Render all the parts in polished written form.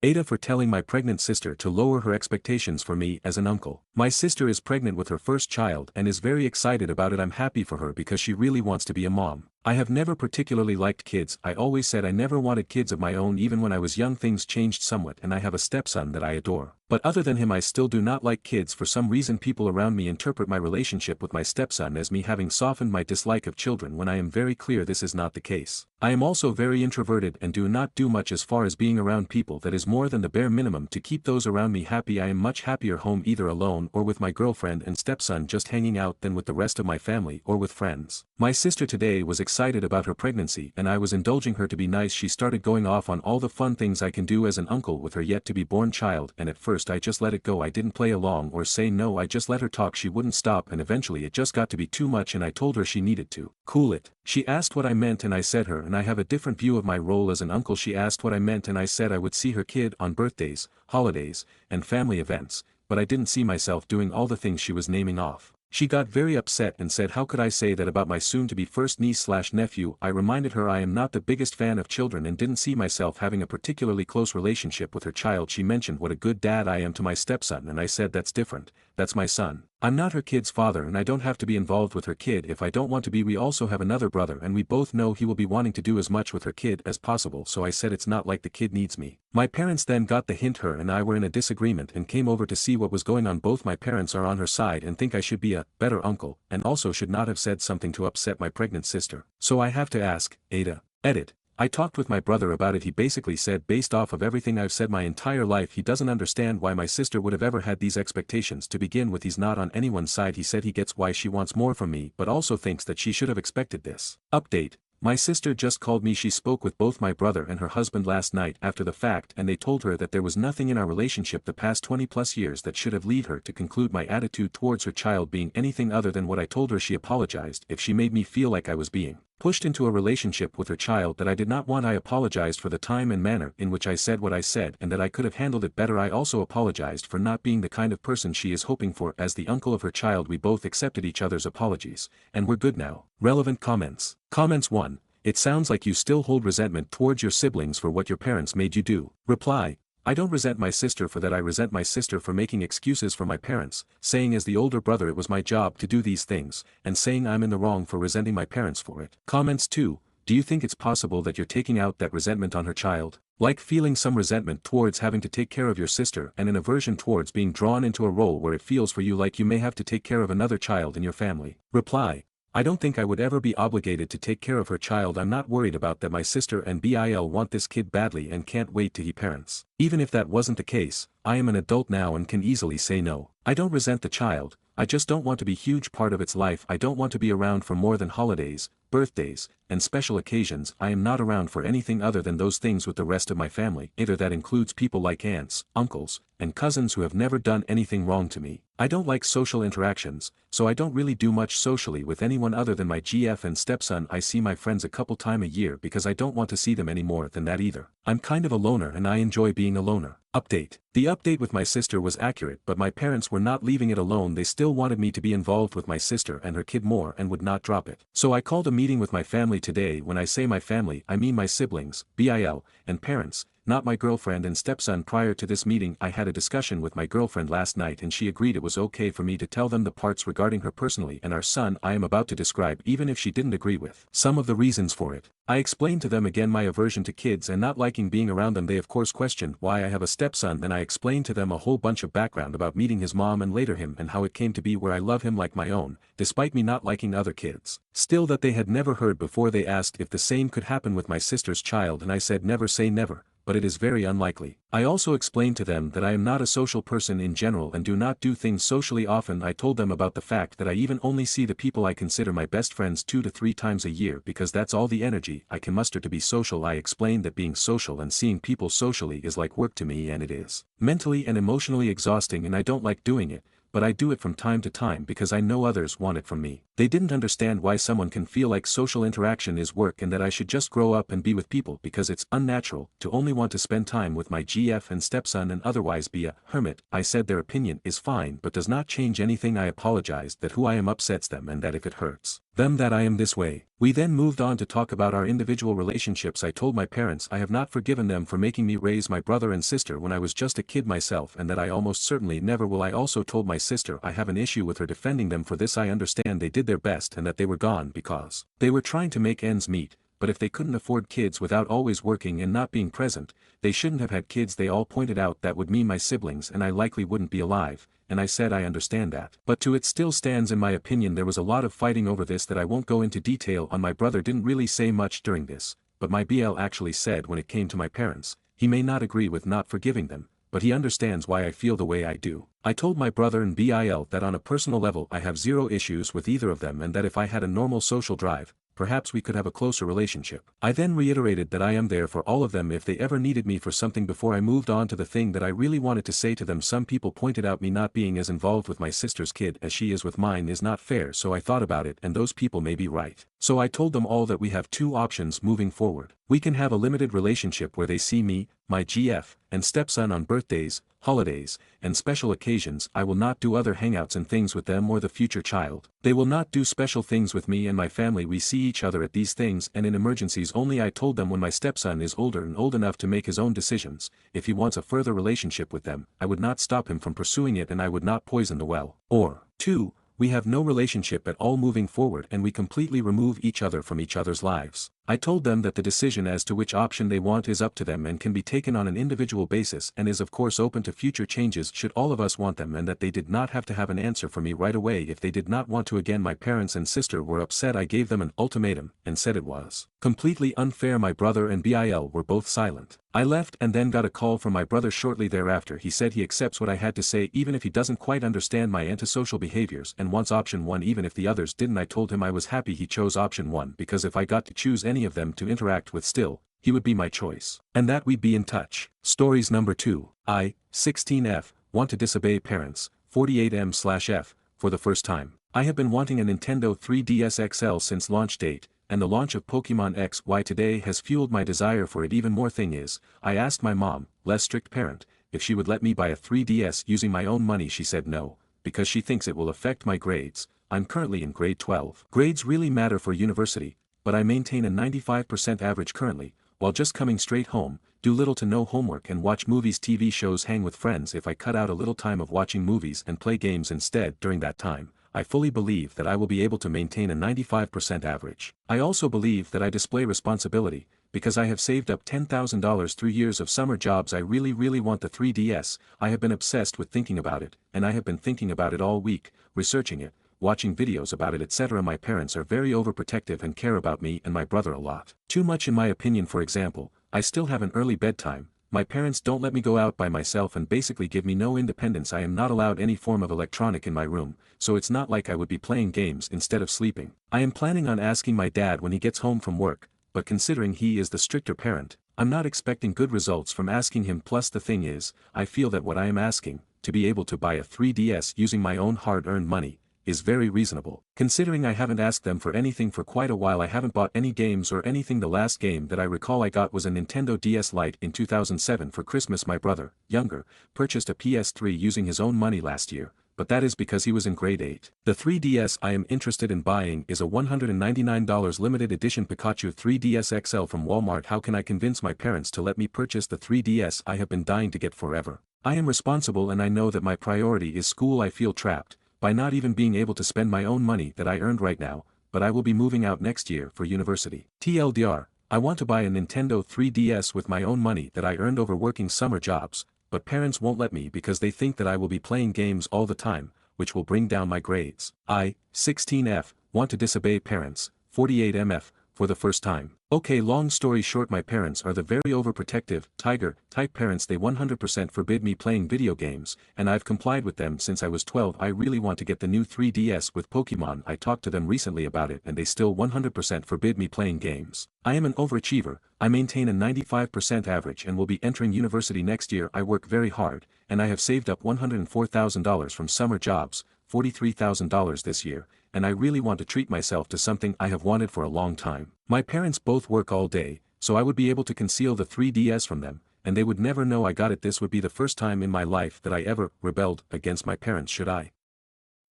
Ada for telling my pregnant sister to lower her expectations for me as an uncle. My sister is pregnant with her first child and is very excited about it. I'm happy for her because she really wants to be a mom. I have never particularly liked kids. I always said I never wanted kids of my own. Even when I was young things changed somewhat and I have a stepson that I adore. But other than him I still do not like kids. For some reason people around me interpret my relationship with my stepson as me having softened my dislike of children when I am very clear this is not the case. I am also very introverted and do not do much as far as being around people. That is more than the bare minimum to keep those around me happy. I am much happier home either alone or with my girlfriend and stepson just hanging out than with the rest of my family or with friends. My sister today was excited about her pregnancy and I was indulging her to be nice. She started going off on all the fun things I can do as an uncle with her yet to be born child, and at first I just let it go. I didn't play along or say no. I just let her talk. She wouldn't stop and eventually it just got to be too much and I told her she needed to cool it. She asked what I meant and I said her and I have a different view of my role as an uncle. She asked what I meant and I said I would see her kid on birthdays, holidays, and family events, but I didn't see myself doing all the things she was naming off. She got very upset and said how could I say that about my soon-to-be first niece/nephew. I reminded her I am not the biggest fan of children and didn't see myself having a particularly close relationship with her child. She mentioned what a good dad I am to my stepson and I said that's different, that's my son. I'm not her kid's father and I don't have to be involved with her kid if I don't want to be. We also have another brother and we both know he will be wanting to do as much with her kid as possible, so I said it's not like the kid needs me. My parents then got the hint. Her and I were in a disagreement and came over to see what was going on. Both my parents are on her side and think I should be a better uncle and also should not have said something to upset my pregnant sister. So I have to ask, Ada. Edit. I talked with my brother about it. He basically said based off of everything I've said my entire life he doesn't understand why my sister would have ever had these expectations to begin with. He's not on anyone's side. He said he gets why she wants more from me but also thinks that she should have expected this. Update. My sister just called me. She spoke with both my brother and her husband last night after the fact and they told her that there was nothing in our relationship the past 20 plus years that should have led her to conclude my attitude towards her child being anything other than what I told her. She apologized if she made me feel like I was being pushed into a relationship with her child that I did not want. I apologized for the time and manner in which I said what I said and that I could have handled it better. I also apologized for not being the kind of person she is hoping for as the uncle of her child. We both accepted each other's apologies, and we're good now. Relevant comments. Comments 1. It sounds like you still hold resentment towards your siblings for what your parents made you do. Reply. I don't resent my sister for that. I resent my sister for making excuses for my parents, saying as the older brother it was my job to do these things, and saying I'm in the wrong for resenting my parents for it. Comments 2. Do you think it's possible that you're taking out that resentment on her child? Like feeling some resentment towards having to take care of your sister and an aversion towards being drawn into a role where it feels for you like you may have to take care of another child in your family. Reply. I don't think I would ever be obligated to take care of her child. I'm not worried about that. My sister and Bil want this kid badly and can't wait to be parents. Even if that wasn't the case, I am an adult now and can easily say no. I don't resent the child, I just don't want to be a huge part of its life. I don't want to be around for more than holidays, birthdays, and special occasions. I am not around for anything other than those things with the rest of my family. Either that includes people like aunts, uncles, and cousins who have never done anything wrong to me. I don't like social interactions, so I don't really do much socially with anyone other than my GF and stepson. I see my friends a couple times a year because I don't want to see them any more than that either. I'm kind of a loner and I enjoy being a loner. Update. The update with my sister was accurate, but my parents were not leaving it alone. They still wanted me to be involved with my sister and her kid more and would not drop it. So I called a meeting with my family today. When I say my family, I mean my siblings, BIL, and parents, not my girlfriend and stepson. Prior to this meeting I had a discussion with my girlfriend last night and she agreed it was okay for me to tell them the parts regarding her personally and our son I am about to describe, even if she didn't agree with some of the reasons for it. I explained to them again my aversion to kids and not liking being around them. They of course questioned why I have a stepson. Then I explained to them a whole bunch of background about meeting his mom and later him and how it came to be where I love him like my own, despite me not liking other kids. Still, that they had never heard before. They asked if the same could happen with my sister's child and I said never say never, but it is very unlikely. I also explained to them that I am not a social person in general and do not do things socially often. I told them about the fact that I even only see the people I consider my best friends 2 to 3 times a year because that's all the energy I can muster to be social. I explained that being social and seeing people socially is like work to me, and it is mentally and emotionally exhausting and I don't like doing it, but I do it from time to time because I know others want it from me. They didn't understand why someone can feel like social interaction is work and that I should just grow up and be with people because it's unnatural to only want to spend time with my GF and stepson and otherwise be a hermit. I said their opinion is fine but does not change anything. I apologized that who I am upsets them and that if it hurts them that I am this way. We then moved on to talk about our individual relationships. I told my parents I have not forgiven them for making me raise my brother and sister when I was just a kid myself, and that I almost certainly never will. I also told my sister I have an issue with her defending them for this. I understand they did their best and that they were gone because they were trying to make ends meet, but if they couldn't afford kids without always working and not being present, they shouldn't have had kids. They all pointed out that would mean my siblings and I likely wouldn't be alive, and I said I understand that. But it still stands in my opinion. There was a lot of fighting over this that I won't go into detail on. My brother didn't really say much during this, but my BL actually said when it came to my parents, he may not agree with not forgiving them, but he understands why I feel the way I do. I told my brother and BIL that on a personal level I have zero issues with either of them and that if I had a normal social drive, perhaps we could have a closer relationship. I then reiterated that I am there for all of them if they ever needed me for something before I moved on to the thing that I really wanted to say to them. Some people pointed out me not being as involved with my sister's kid as she is with mine is not fair, so I thought about it and those people may be right. So I told them all that we have two options moving forward. We can have a limited relationship where they see me, my GF, and stepson on birthdays, holidays, and special occasions. I will not do other hangouts and things with them or the future child. They will not do special things with me and my family. We see each other at these things and in emergencies only. I told them when my stepson is older and old enough to make his own decisions, if he wants a further relationship with them, I would not stop him from pursuing it and I would not poison the well. Or, 2. We have no relationship at all moving forward and we completely remove each other from each other's lives. I told them that the decision as to which option they want is up to them and can be taken on an individual basis and is of course open to future changes should all of us want them, and that they did not have to have an answer for me right away if they did not want to. Again, my parents and sister were upset. I gave them an ultimatum and said it was completely unfair. My brother and BIL were both silent. I left and then got a call from my brother shortly thereafter. He said he accepts what I had to say even if he doesn't quite understand my antisocial behaviors and wants option 1 even if the others didn't. I told him I was happy he chose option 1 because if I got to choose any of them to interact with still, he would be my choice. And that we'd be in touch. Stories number 2. I, 16F, want to disobey parents, 48M/F, for the first time. I have been wanting a Nintendo 3DS XL since launch date, and the launch of Pokemon XY today has fueled my desire for it even more. Thing is, I asked my mom, less strict parent, if she would let me buy a 3DS using my own money. She said no, because she thinks it will affect my grades. I'm currently in grade 12. Grades really matter for university, but I maintain a 95% average currently, while just coming straight home, do little to no homework and watch movies, TV shows, hang with friends. If I cut out a little time of watching movies and play games instead during that time, I fully believe that I will be able to maintain a 95% average. I also believe that I display responsibility, because I have saved up $10,000 through years of summer jobs. I really want the 3DS. I have been obsessed with thinking about it, and I have been thinking about it all week, researching it, watching videos about it, etc. My parents are very overprotective and care about me and my brother a lot. Too much in my opinion. For example, I still have an early bedtime. My parents don't let me go out by myself and basically give me no independence. I am not allowed any form of electronic in my room, so it's not like I would be playing games instead of sleeping. I am planning on asking my dad when he gets home from work, but considering he is the stricter parent, I'm not expecting good results from asking him. Plus the thing is, I feel that what I am asking, to be able to buy a 3DS using my own hard-earned money, is very reasonable. Considering I haven't asked them for anything for quite a while. I haven't bought any games or anything. The last game that I recall I got was a Nintendo DS Lite in 2007 for Christmas. My brother, younger, purchased a PS3 using his own money last year, but that is because he was in grade 8. The 3DS I am interested in buying is a $199 limited edition Pikachu 3DS XL from Walmart. How can I convince my parents to let me purchase the 3DS I have been dying to get forever? I am responsible and I know that my priority is school. I feel trapped by not even being able to spend my own money that I earned right now, but I will be moving out next year for university. TLDR, I want to buy a Nintendo 3DS with my own money that I earned over working summer jobs, but parents won't let me because they think that I will be playing games all the time, which will bring down my grades. I, 16F, want to disobey parents, 48MF, for the first time. Okay, long story short, my parents are the very overprotective, tiger-type parents. They 100% forbid me playing video games, and I've complied with them since I was 12. I really want to get the new 3DS with Pokemon. I talked to them recently about it and they still 100% forbid me playing games. I am an overachiever. I maintain a 95% average and will be entering university next year. I work very hard, and I have saved up $104,000 from summer jobs, $43,000 this year, and I really want to treat myself to something I have wanted for a long time. My parents both work all day, so I would be able to conceal the 3DS from them, and they would never know I got it. This would be the first time in my life that I ever rebelled against my parents. Should I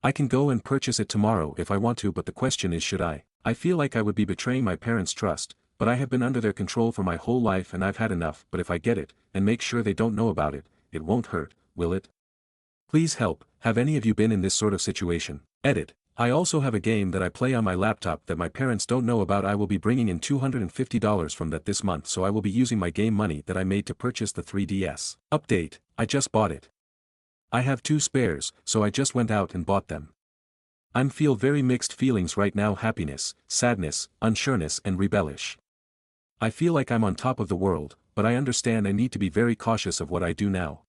I can go and purchase it tomorrow if I want to, but the question is, should I? I feel like I would be betraying my parents' trust, but I have been under their control for my whole life and I've had enough. But if I get it, and make sure they don't know about it, it won't hurt, will it? Please help. Have any of you been in this sort of situation? Edit. I also have a game that I play on my laptop that my parents don't know about. I will be bringing in $250 from that this month, so I will be using my game money that I made to purchase the 3DS. Update. I just bought it. I have 2 spares, so I just went out and bought them. I'm feel very mixed feelings right now: happiness, sadness, unsureness and rebellish. I feel like I'm on top of the world, but I understand I need to be very cautious of what I do now.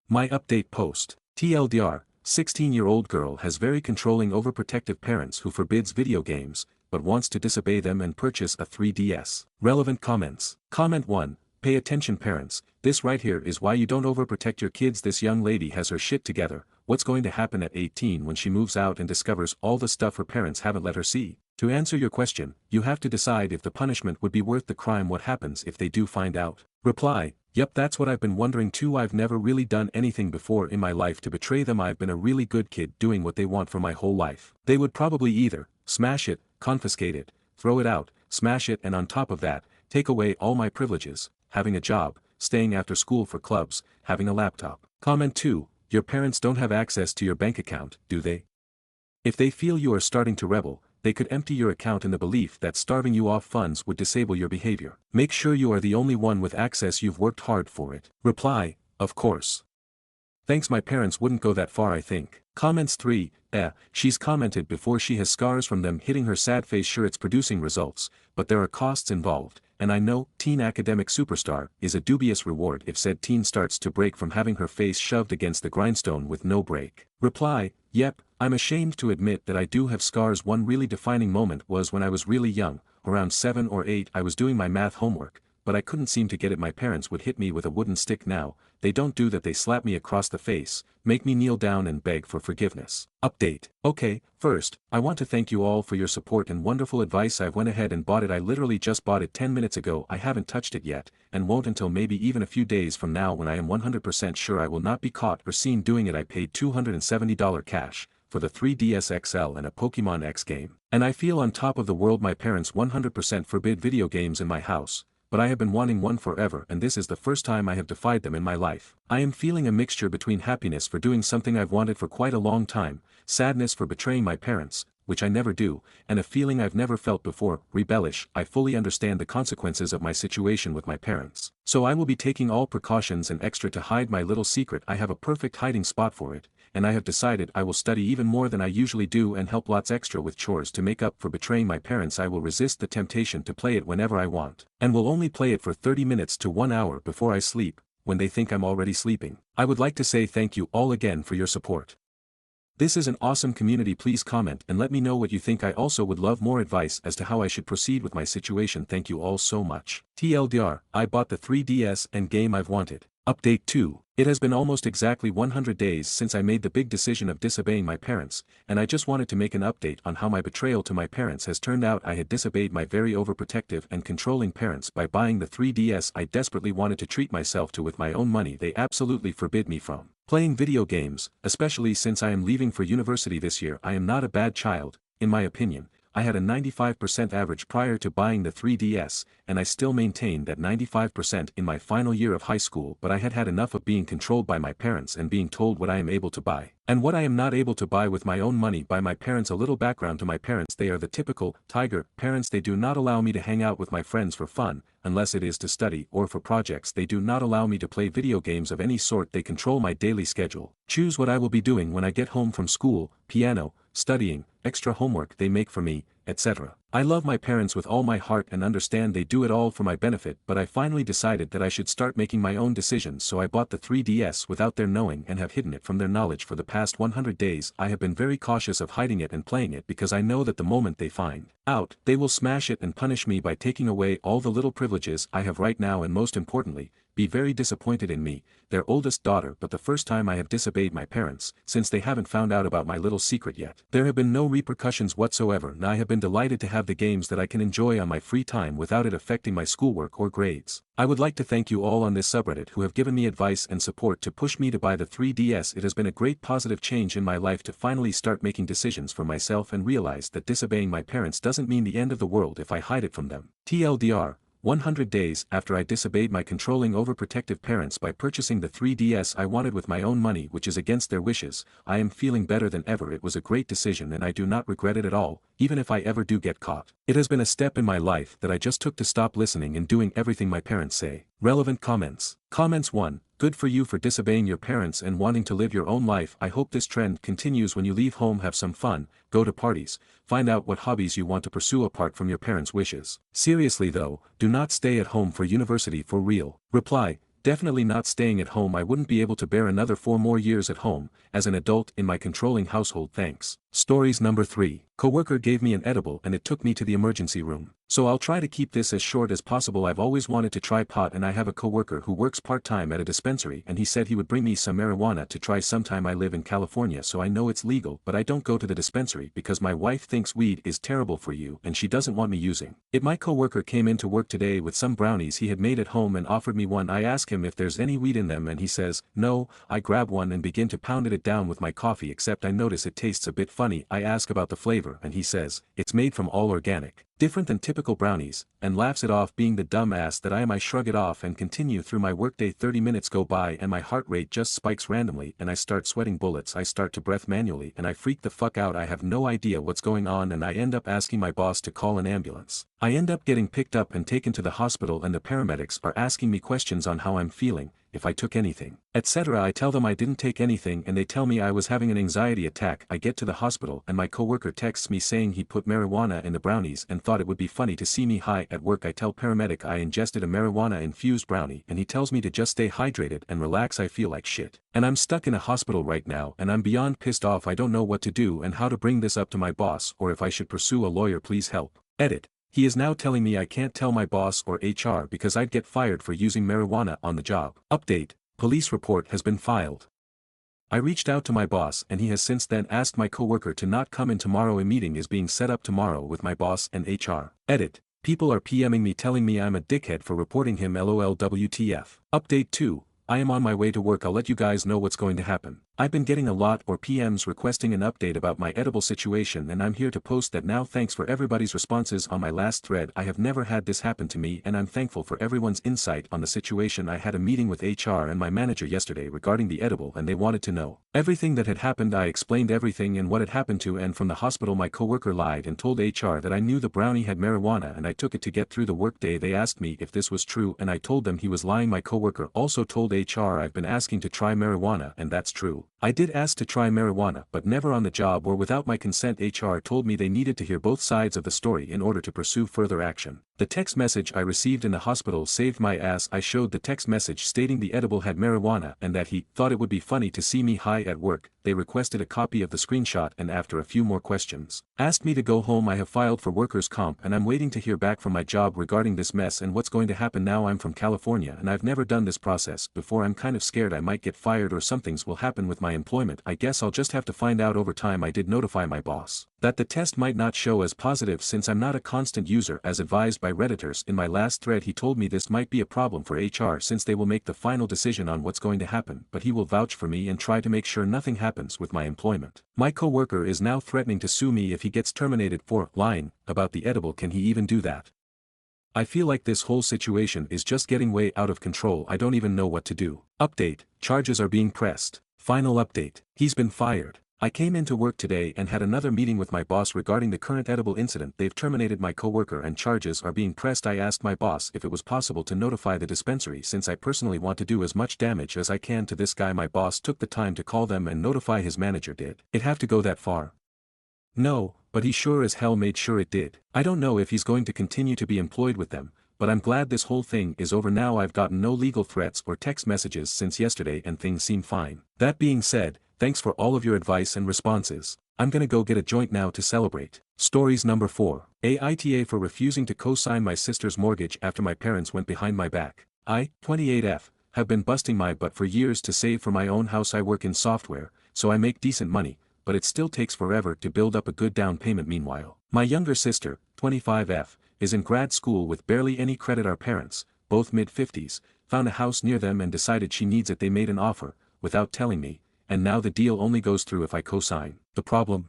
My update post. TLDR, 16-year-old girl has very controlling overprotective parents who forbids video games, but wants to disobey them and purchase a 3DS. Relevant comments. Comment 1. Pay attention parents, this right here is why you don't overprotect your kids. This young lady has her shit together. What's going to happen at 18 when she moves out and discovers all the stuff her parents haven't let her see? To answer your question, you have to decide if the punishment would be worth the crime. What happens if they do find out? Reply. Yep, that's what I've been wondering too. I've never really done anything before in my life to betray them. I've been a really good kid doing what they want for my whole life. They would probably either smash it, confiscate it, throw it out, smash it, and on top of that, take away all my privileges, having a job, staying after school for clubs, having a laptop. Comment 2. Your parents don't have access to your bank account, do they? If they feel you are starting to rebel, they could empty your account in the belief that starving you off funds would disable your behavior. Make sure you are the only one with access. You've worked hard for it. Reply, of course. Thanks, my parents wouldn't go that far, I think. Comments 3. She's commented before she has scars from them hitting her. Sad face. Sure, it's producing results, but there are costs involved, and I know teen academic superstar is a dubious reward if said teen starts to break from having her face shoved against the grindstone with no break. Reply, yep, I'm ashamed to admit that I do have scars. One really defining moment was when I was really young, around 7 or 8. I was doing my math homework, but I couldn't seem to get it. My parents would hit me with a wooden stick. Now, they don't do that, they slap me across the face, make me kneel down and beg for forgiveness. Update. Okay, first, I want to thank you all for your support and wonderful advice. I went ahead and bought it. I literally just bought it 10 minutes ago. I haven't touched it yet, and won't until maybe even a few days from now when I am 100% sure I will not be caught or seen doing it. I paid $270 cash for the 3DS XL and a Pokemon X game, and I feel on top of the world. My parents 100% forbid video games in my house, but I have been wanting one forever, and this is the first time I have defied them in my life. I am feeling a mixture between happiness for doing something I've wanted for quite a long time, sadness for betraying my parents, which I never do, and a feeling I've never felt before, rebellish. I fully understand the consequences of my situation with my parents, so I will be taking all precautions and extra to hide my little secret. I have a perfect hiding spot for it, and I have decided I will study even more than I usually do and help lots extra with chores to make up for betraying my parents. I will resist the temptation to play it whenever I want, and will only play it for 30 minutes to 1 hour before I sleep, when they think I'm already sleeping. I would like to say thank you all again for your support. This is an awesome community. Please comment and let me know what you think. I also would love more advice as to how I should proceed with my situation. Thank you all so much. TLDR, I bought the 3DS and game I've wanted. Update 2. It has been almost exactly 100 days since I made the big decision of disobeying my parents, and I just wanted to make an update on how my betrayal to my parents has turned out. I had disobeyed my very overprotective and controlling parents by buying the 3DS I desperately wanted to treat myself to with my own money. They absolutely forbid me from playing video games, especially since I am leaving for university this year. I am not a bad child, in my opinion. I had a 95% average prior to buying the 3DS, and I still maintained that 95% in my final year of high school. But I had had enough of being controlled by my parents and being told what I am able to buy, and what I am not able to buy with my own money by my parents. A little background to my parents: they are the typical tiger parents. They do not allow me to hang out with my friends for fun, unless it is to study or for projects. They do not allow me to play video games of any sort. They control my daily schedule, choose what I will be doing when I get home from school, piano, studying, extra homework they make for me, etc. I love my parents with all my heart and understand they do it all for my benefit, but I finally decided that I should start making my own decisions, so I bought the 3DS without their knowing and have hidden it from their knowledge for the past 100 days. I have been very cautious of hiding it and playing it because I know that the moment they find out, they will smash it and punish me by taking away all the little privileges I have right now, and most importantly, be very disappointed in me, their oldest daughter, but the first time I have disobeyed my parents, since they haven't found out about my little secret yet. There have been no repercussions whatsoever, and I have been delighted to have the games that I can enjoy on my free time without it affecting my schoolwork or grades. I would like to thank you all on this subreddit who have given me advice and support to push me to buy the 3DS. It has been a great positive change in my life to finally start making decisions for myself and realize that disobeying my parents doesn't mean the end of the world if I hide it from them. TLDR, 100 days after I disobeyed my controlling overprotective parents by purchasing the 3DS I wanted with my own money, which is against their wishes, I am feeling better than ever. It was a great decision and I do not regret it at all, even if I ever do get caught. It has been a step in my life that I just took to stop listening and doing everything my parents say. Relevant comments. Comments 1. Good for you for disobeying your parents and wanting to live your own life. I hope this trend continues. When you leave home, have some fun, go to parties, find out what hobbies you want to pursue apart from your parents' wishes. Seriously though, do not stay at home for university for real. Reply. Definitely not staying at home. I wouldn't be able to bear another 4 more years at home, as an adult in my controlling household. Thanks. Stories number 3. Coworker gave me an edible and it took me to the emergency room. So I'll try to keep this as short as possible. I've always wanted to try pot and I have a coworker who works part-time at a dispensary and he said he would bring me some marijuana to try sometime. I live in California so I know it's legal, but I don't go to the dispensary because my wife thinks weed is terrible for you and she doesn't want me using it. My coworker came into work today with some brownies he had made at home and offered me one. I ask him if there's any weed in them and he says, no. I grab one and begin to pound it down with my coffee, except I notice it tastes a bit funny. I ask about the flavor and he says, it's made from all organic, different than typical brownies, and laughs it off. Being the dumb ass that I am, I shrug it off and continue through my workday. 30 minutes go by and my heart rate just spikes randomly and I start sweating bullets. I start to breathe manually and I freak the fuck out. I have no idea what's going on and I end up asking my boss to call an ambulance. I end up getting picked up and taken to the hospital and the paramedics are asking me questions on how I'm feeling, if I took anything, etc. I tell them I didn't take anything and they tell me I was having an anxiety attack. I get to the hospital and my coworker texts me saying he put marijuana in the brownies and thought it would be funny to see me high at work. I tell paramedic I ingested a marijuana infused brownie and he tells me to just stay hydrated and relax. I feel like shit. And I'm stuck in a hospital right now and I'm beyond pissed off. I don't know what to do and how to bring this up to my boss or if I should pursue a lawyer. Please help. Edit. He is now telling me I can't tell my boss or HR because I'd get fired for using marijuana on the job. Update. Police report has been filed. I reached out to my boss and he has since then asked my coworker to not come in tomorrow. A meeting is being set up tomorrow with my boss and HR. Edit. People are PMing me telling me I'm a dickhead for reporting him. LOL. WTF. Update 2. I am on my way to work. I'll let you guys know what's going to happen. I've been getting a lot or PMs requesting an update about my edible situation and I'm here to post that now. Thanks for everybody's responses on my last thread. I have never had this happen to me and I'm thankful for everyone's insight on the situation. I had a meeting with HR and my manager yesterday regarding the edible and they wanted to know everything that had happened. I explained everything and what had happened to and from the hospital. My coworker lied and told HR that I knew the brownie had marijuana and I took it to get through the workday. They asked me if this was true and I told them he was lying. My coworker also told HR I've been asking to try marijuana and that's true. I did ask to try marijuana but never on the job or without my consent. HR told me they needed to hear both sides of the story in order to pursue further action. The text message I received in the hospital saved my ass. I showed the text message stating the edible had marijuana and that he thought it would be funny to see me high at work. They requested a copy of the screenshot and after a few more questions, asked me to go home. I have filed for workers' comp and I'm waiting to hear back from my job regarding this mess and what's going to happen now. I'm from California and I've never done this process before. I'm kind of scared I might get fired or something's will happen with my employment. I guess I'll just have to find out over time. I did notify my boss that the test might not show as positive since I'm not a constant user as advised by Redditors. In my last thread he told me this might be a problem for HR since they will make the final decision on what's going to happen, but he will vouch for me and try to make sure nothing happens with my employment. My coworker is now threatening to sue me if he gets terminated for lying about the edible. Can he even do that? I feel like this whole situation is just getting way out of control. I don't even know what to do. Update. Charges are being pressed. Final update. He's been fired. I came into work today and had another meeting with my boss regarding the current edible incident. They've terminated my coworker and charges are being pressed. I asked my boss if it was possible to notify the dispensary since I personally want to do as much damage as I can to this guy. My boss took the time to call them and notify his manager. Did it have to go that far? No, but he sure as hell made sure it did. I don't know if he's going to continue to be employed with them, but I'm glad this whole thing is over now. I've gotten no legal threats or text messages since yesterday and things seem fine. That being said, thanks for all of your advice and responses. I'm gonna go get a joint now to celebrate. Stories number 4. Aita for refusing to co-sign my sister's mortgage after my parents went behind my back. I, 28F, have been busting my butt for years to save for my own house. I work in software, so I make decent money, but it still takes forever to build up a good down payment. Meanwhile, my younger sister, 25F, is in grad school with barely any credit. Our parents, both mid-50s, found a house near them and decided she needs it. They made an offer, without telling me, and now the deal only goes through if I co-sign. The problem?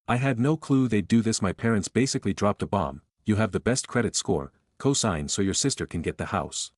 I had no clue they'd do this. My parents basically dropped a bomb: you have the best credit score, co-sign so your sister can get the house.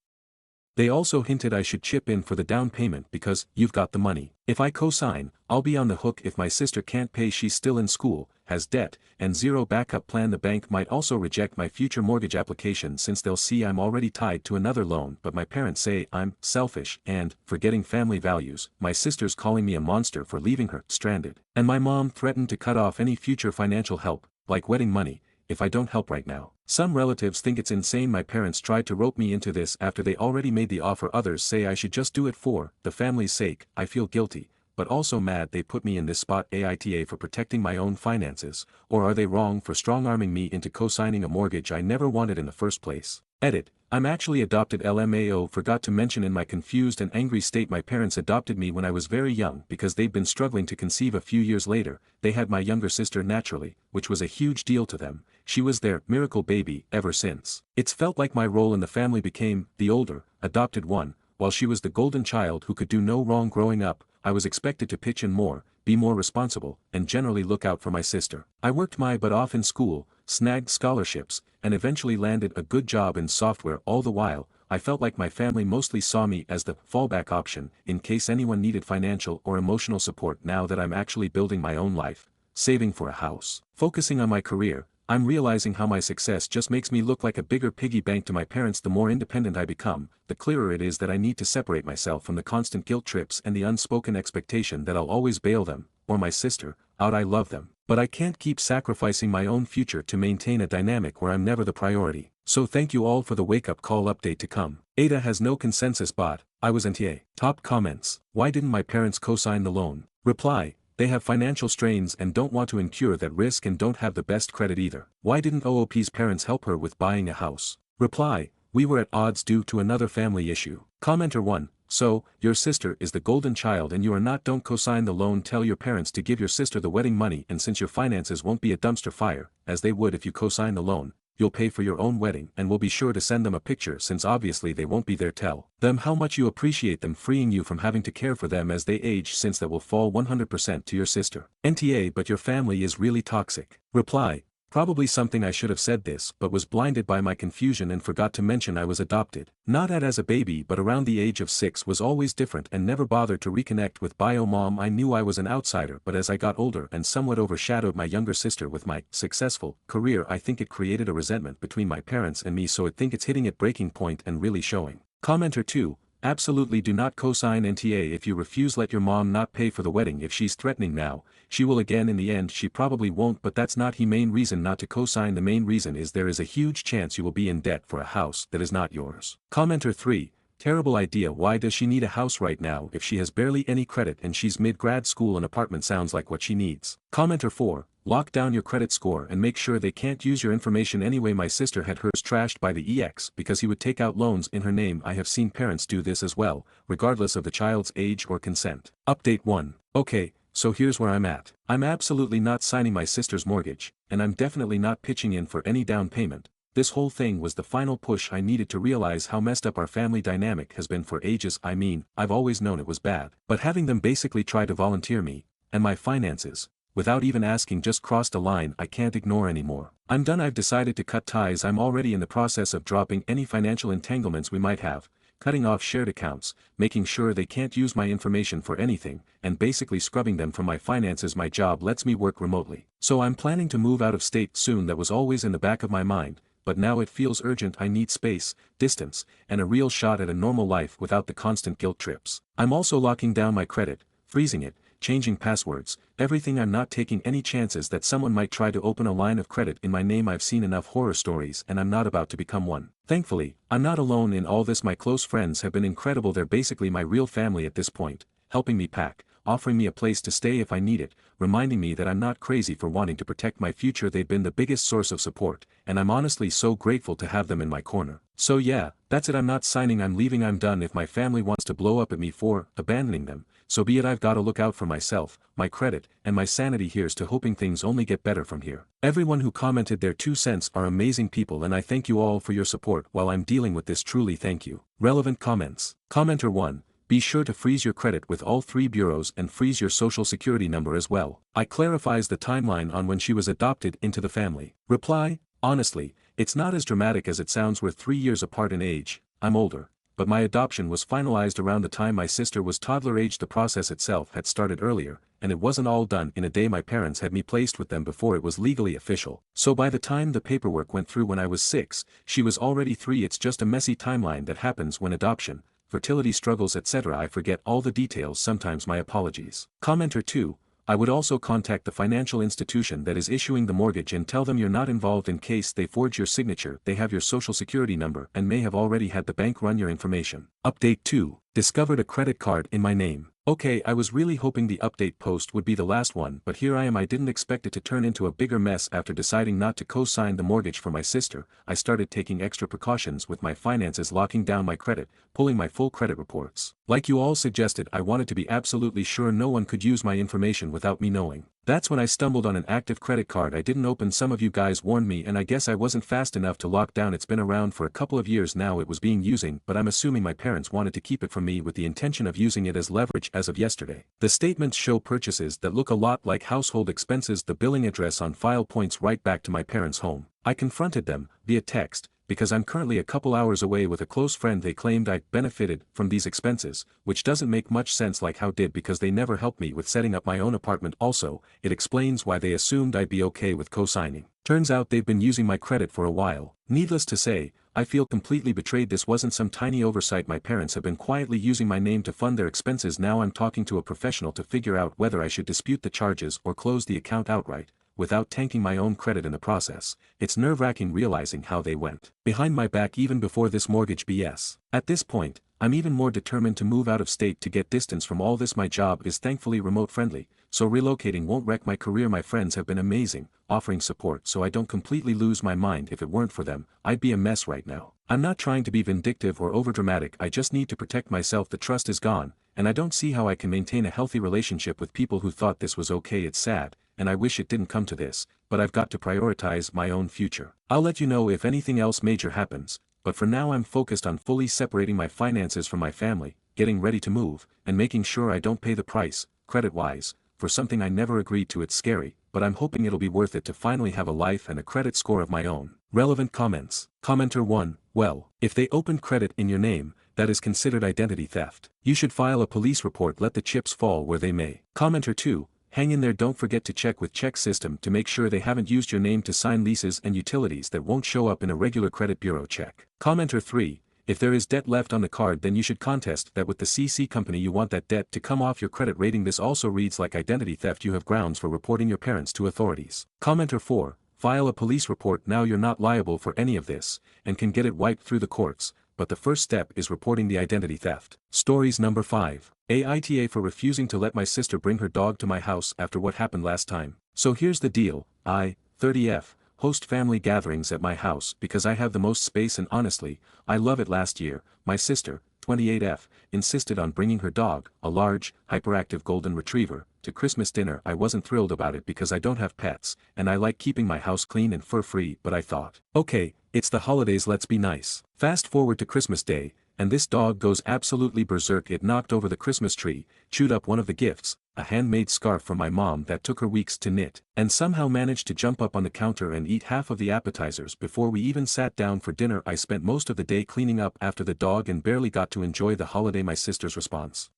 They also hinted I should chip in for the down payment because you've got the money. If I co-sign, I'll be on the hook if my sister can't pay. She's still in school, has debt, and zero backup plan. The bank might also reject my future mortgage application since they'll see I'm already tied to another loan. But my parents say I'm selfish and forgetting family values. My sister's calling me a monster for leaving her stranded. And my mom threatened to cut off any future financial help, like wedding money, if I don't help right now. Some relatives think it's insane. My parents tried to rope me into this after they already made the offer. Others say I should just do it for the family's sake. I feel guilty, but also mad they put me in this spot. Aita for protecting my own finances, or are they wrong for strong-arming me into co-signing a mortgage I never wanted in the first place? Edit. I'm actually adopted. LMAO. Forgot to mention in my confused and angry state my parents adopted me when I was very young because they'd been struggling to conceive. A few years later, they had my younger sister naturally, which was a huge deal to them. She was their miracle baby ever since. It's felt like my role in the family became the older, adopted one, while she was the golden child who could do no wrong. Growing up, I was expected to pitch in more, be more responsible, and generally look out for my sister. I worked my butt off in school, snagged scholarships, and eventually landed a good job in software. All the while, I felt like my family mostly saw me as the fallback option in case anyone needed financial or emotional support. Now that I'm actually building my own life, saving for a house, focusing on my career, I'm realizing how my success just makes me look like a bigger piggy bank to my parents. The more independent I become, the clearer it is that I need to separate myself from the constant guilt trips and the unspoken expectation that I'll always bail them, or my sister, out. I love them, but I can't keep sacrificing my own future to maintain a dynamic where I'm never the priority. So thank you all for the wake-up call. Update to come. Ada has no consensus bot. I was NTA. Top comments. Why didn't my parents co-sign the loan? Reply. They have financial strains and don't want to incur that risk and don't have the best credit either. Why didn't OOP's parents help her with buying a house? Reply. We were at odds due to another family issue. Commenter 1. So, your sister is the golden child and you are not. Don't co-sign the loan. Tell your parents to give your sister the wedding money, and since your finances won't be a dumpster fire, as they would if you co-sign the loan, you'll pay for your own wedding and will be sure to send them a picture since obviously they won't be there. Tell them how much you appreciate them freeing you from having to care for them as they age, since that will fall 100% to your sister. NTA. But your family is really toxic. Reply. Probably something I should have said this but was blinded by my confusion and forgot to mention I was adopted. Not as a baby but around the age of 6. Was always different and never bothered to reconnect with bio mom. I knew I was an outsider, but as I got older and somewhat overshadowed my younger sister with my successful career, I think it created a resentment between my parents and me, so I think it's hitting at breaking point and really showing. Commenter 2. Absolutely do not co-sign. NTA. If you refuse, let your mom not pay for the wedding. If she's threatening now, she will again. In the end she probably won't, but that's not the main reason not to co-sign. The main reason is there is a huge chance you will be in debt for a house that is not yours. Commenter 3. Terrible idea. Why does she need a house right now if she has barely any credit and she's mid-grad school? An apartment sounds like what she needs. Commenter 4. Lock down your credit score and make sure they can't use your information anyway. My sister had hers trashed by the ex because he would take out loans in her name. I have seen parents do this as well, regardless of the child's age or consent. Update 1. Okay, so here's where I'm at. I'm absolutely not signing my sister's mortgage, and I'm definitely not pitching in for any down payment. This whole thing was the final push I needed to realize how messed up our family dynamic has been for ages. I mean, I've always known it was bad, but having them basically try to volunteer me, and my finances, without even asking, just crossed a line I can't ignore anymore. I'm done. I've decided to cut ties. I'm already in the process of dropping any financial entanglements we might have, cutting off shared accounts, making sure they can't use my information for anything, and basically scrubbing them from my finances. My job lets me work remotely, so I'm planning to move out of state soon. That was always in the back of my mind, but now it feels urgent. I need space, distance, and a real shot at a normal life without the constant guilt trips. I'm also locking down my credit, freezing it, changing passwords, everything. I'm not taking any chances that someone might try to open a line of credit in my name. I've seen enough horror stories and I'm not about to become one. Thankfully, I'm not alone in all this. My close friends have been incredible. They're basically my real family at this point, helping me pack, offering me a place to stay if I need it, reminding me that I'm not crazy for wanting to protect my future. They've been the biggest source of support, and I'm honestly so grateful to have them in my corner. So yeah, that's it. I'm not signing, I'm leaving, I'm done. If my family wants to blow up at me for abandoning them, so be it. I've gotta look out for myself, my credit, and my sanity. Here's to hoping things only get better from here. Everyone who commented their 2 cents are amazing people, and I thank you all for your support while I'm dealing with this. Truly thank you. Relevant comments. Commenter 1. Be sure to freeze your credit with all 3 bureaus and freeze your social security number as well. I clarifies the timeline on when she was adopted into the family. Reply. Honestly, it's not as dramatic as it sounds. We're 3 years apart in age, I'm older, but my adoption was finalized around the time my sister was toddler age. The process itself had started earlier, and it wasn't all done in a day. My parents had me placed with them before it was legally official, so by the time the paperwork went through when I was 6, she was already 3. It's just a messy timeline that happens when adoption, fertility struggles, etc. I forget all the details sometimes. My apologies. Commenter 2. I would also contact the financial institution that is issuing the mortgage and tell them you're not involved in case they forge your signature. They have your social security number and may have already had the bank run your information. Update 2. Discovered a credit card in my name. Okay, I was really hoping the update post would be the last one, but here I am. I didn't expect it to turn into a bigger mess. After deciding not to co-sign the mortgage for my sister, I started taking extra precautions with my finances, locking down my credit, pulling my full credit reports. Like you all suggested, I wanted to be absolutely sure no one could use my information without me knowing. That's when I stumbled on an active credit card I didn't open. Some of you guys warned me, and I guess I wasn't fast enough to lock down. It's been around for a couple of years now. It was being used, but I'm assuming my parents wanted to keep it from me with the intention of using it as leverage as of yesterday. The statements show purchases that look a lot like household expenses. The billing address on file points right back to my parents' home. I confronted them via text, because I'm currently a couple hours away with a close friend. They claimed I benefited from these expenses, which doesn't make much sense. Like how did, because they never helped me with setting up my own apartment. Also, it explains why they assumed I'd be okay with co-signing. Turns out they've been using my credit for a while. Needless to say, I feel completely betrayed. This wasn't some tiny oversight. My parents have been quietly using my name to fund their expenses. Now I'm talking to a professional to figure out whether I should dispute the charges or close the account outright, without tanking my own credit in the process. It's nerve-wracking realizing how they went behind my back even before this mortgage BS. At this point, I'm even more determined to move out of state to get distance from all this. My job is thankfully remote friendly, so relocating won't wreck my career. My friends have been amazing, offering support so I don't completely lose my mind. If it weren't for them, I'd be a mess right now. I'm not trying to be vindictive or overdramatic. I just need to protect myself. The trust is gone, and I don't see how I can maintain a healthy relationship with people who thought this was okay. It's sad, and I wish it didn't come to this, but I've got to prioritize my own future. I'll let you know if anything else major happens, but for now I'm focused on fully separating my finances from my family, getting ready to move, and making sure I don't pay the price, credit-wise, for something I never agreed to. It's scary, but I'm hoping it'll be worth it to finally have a life and a credit score of my own. Relevant comments. Commenter 1. Well, if they opened credit in your name, that is considered identity theft. You should file a police report. Let the chips fall where they may. Commenter 2. Hang in there. Don't forget to check with check system to make sure they haven't used your name to sign leases and utilities that won't show up in a regular credit bureau check. Commenter 3. If there is debt left on the card, then you should contest that with the CC company. You want that debt to come off your credit rating. This also reads like identity theft. You have grounds for reporting your parents to authorities. Commenter 4. File a police report now. You're not liable for any of this, and can get it wiped through the courts, but the first step is reporting the identity theft. Stories number 5. Aita for refusing to let my sister bring her dog to my house after what happened last time. So here's the deal. I, 30F, host family gatherings at my house because I have the most space, and honestly, I love it. Last year, my sister, 28F, insisted on bringing her dog, a large, hyperactive golden retriever, to Christmas dinner. I wasn't thrilled about it because I don't have pets, and I like keeping my house clean and fur-free, but I thought, okay, it's the holidays, let's be nice. Fast forward to Christmas Day, and this dog goes absolutely berserk. It knocked over the Christmas tree, chewed up one of the gifts, a handmade scarf from my mom that took her weeks to knit, and somehow managed to jump up on the counter and eat half of the appetizers before we even sat down for dinner. I spent most of the day cleaning up after the dog and barely got to enjoy the holiday. My sister's response: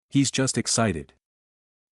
he's just excited.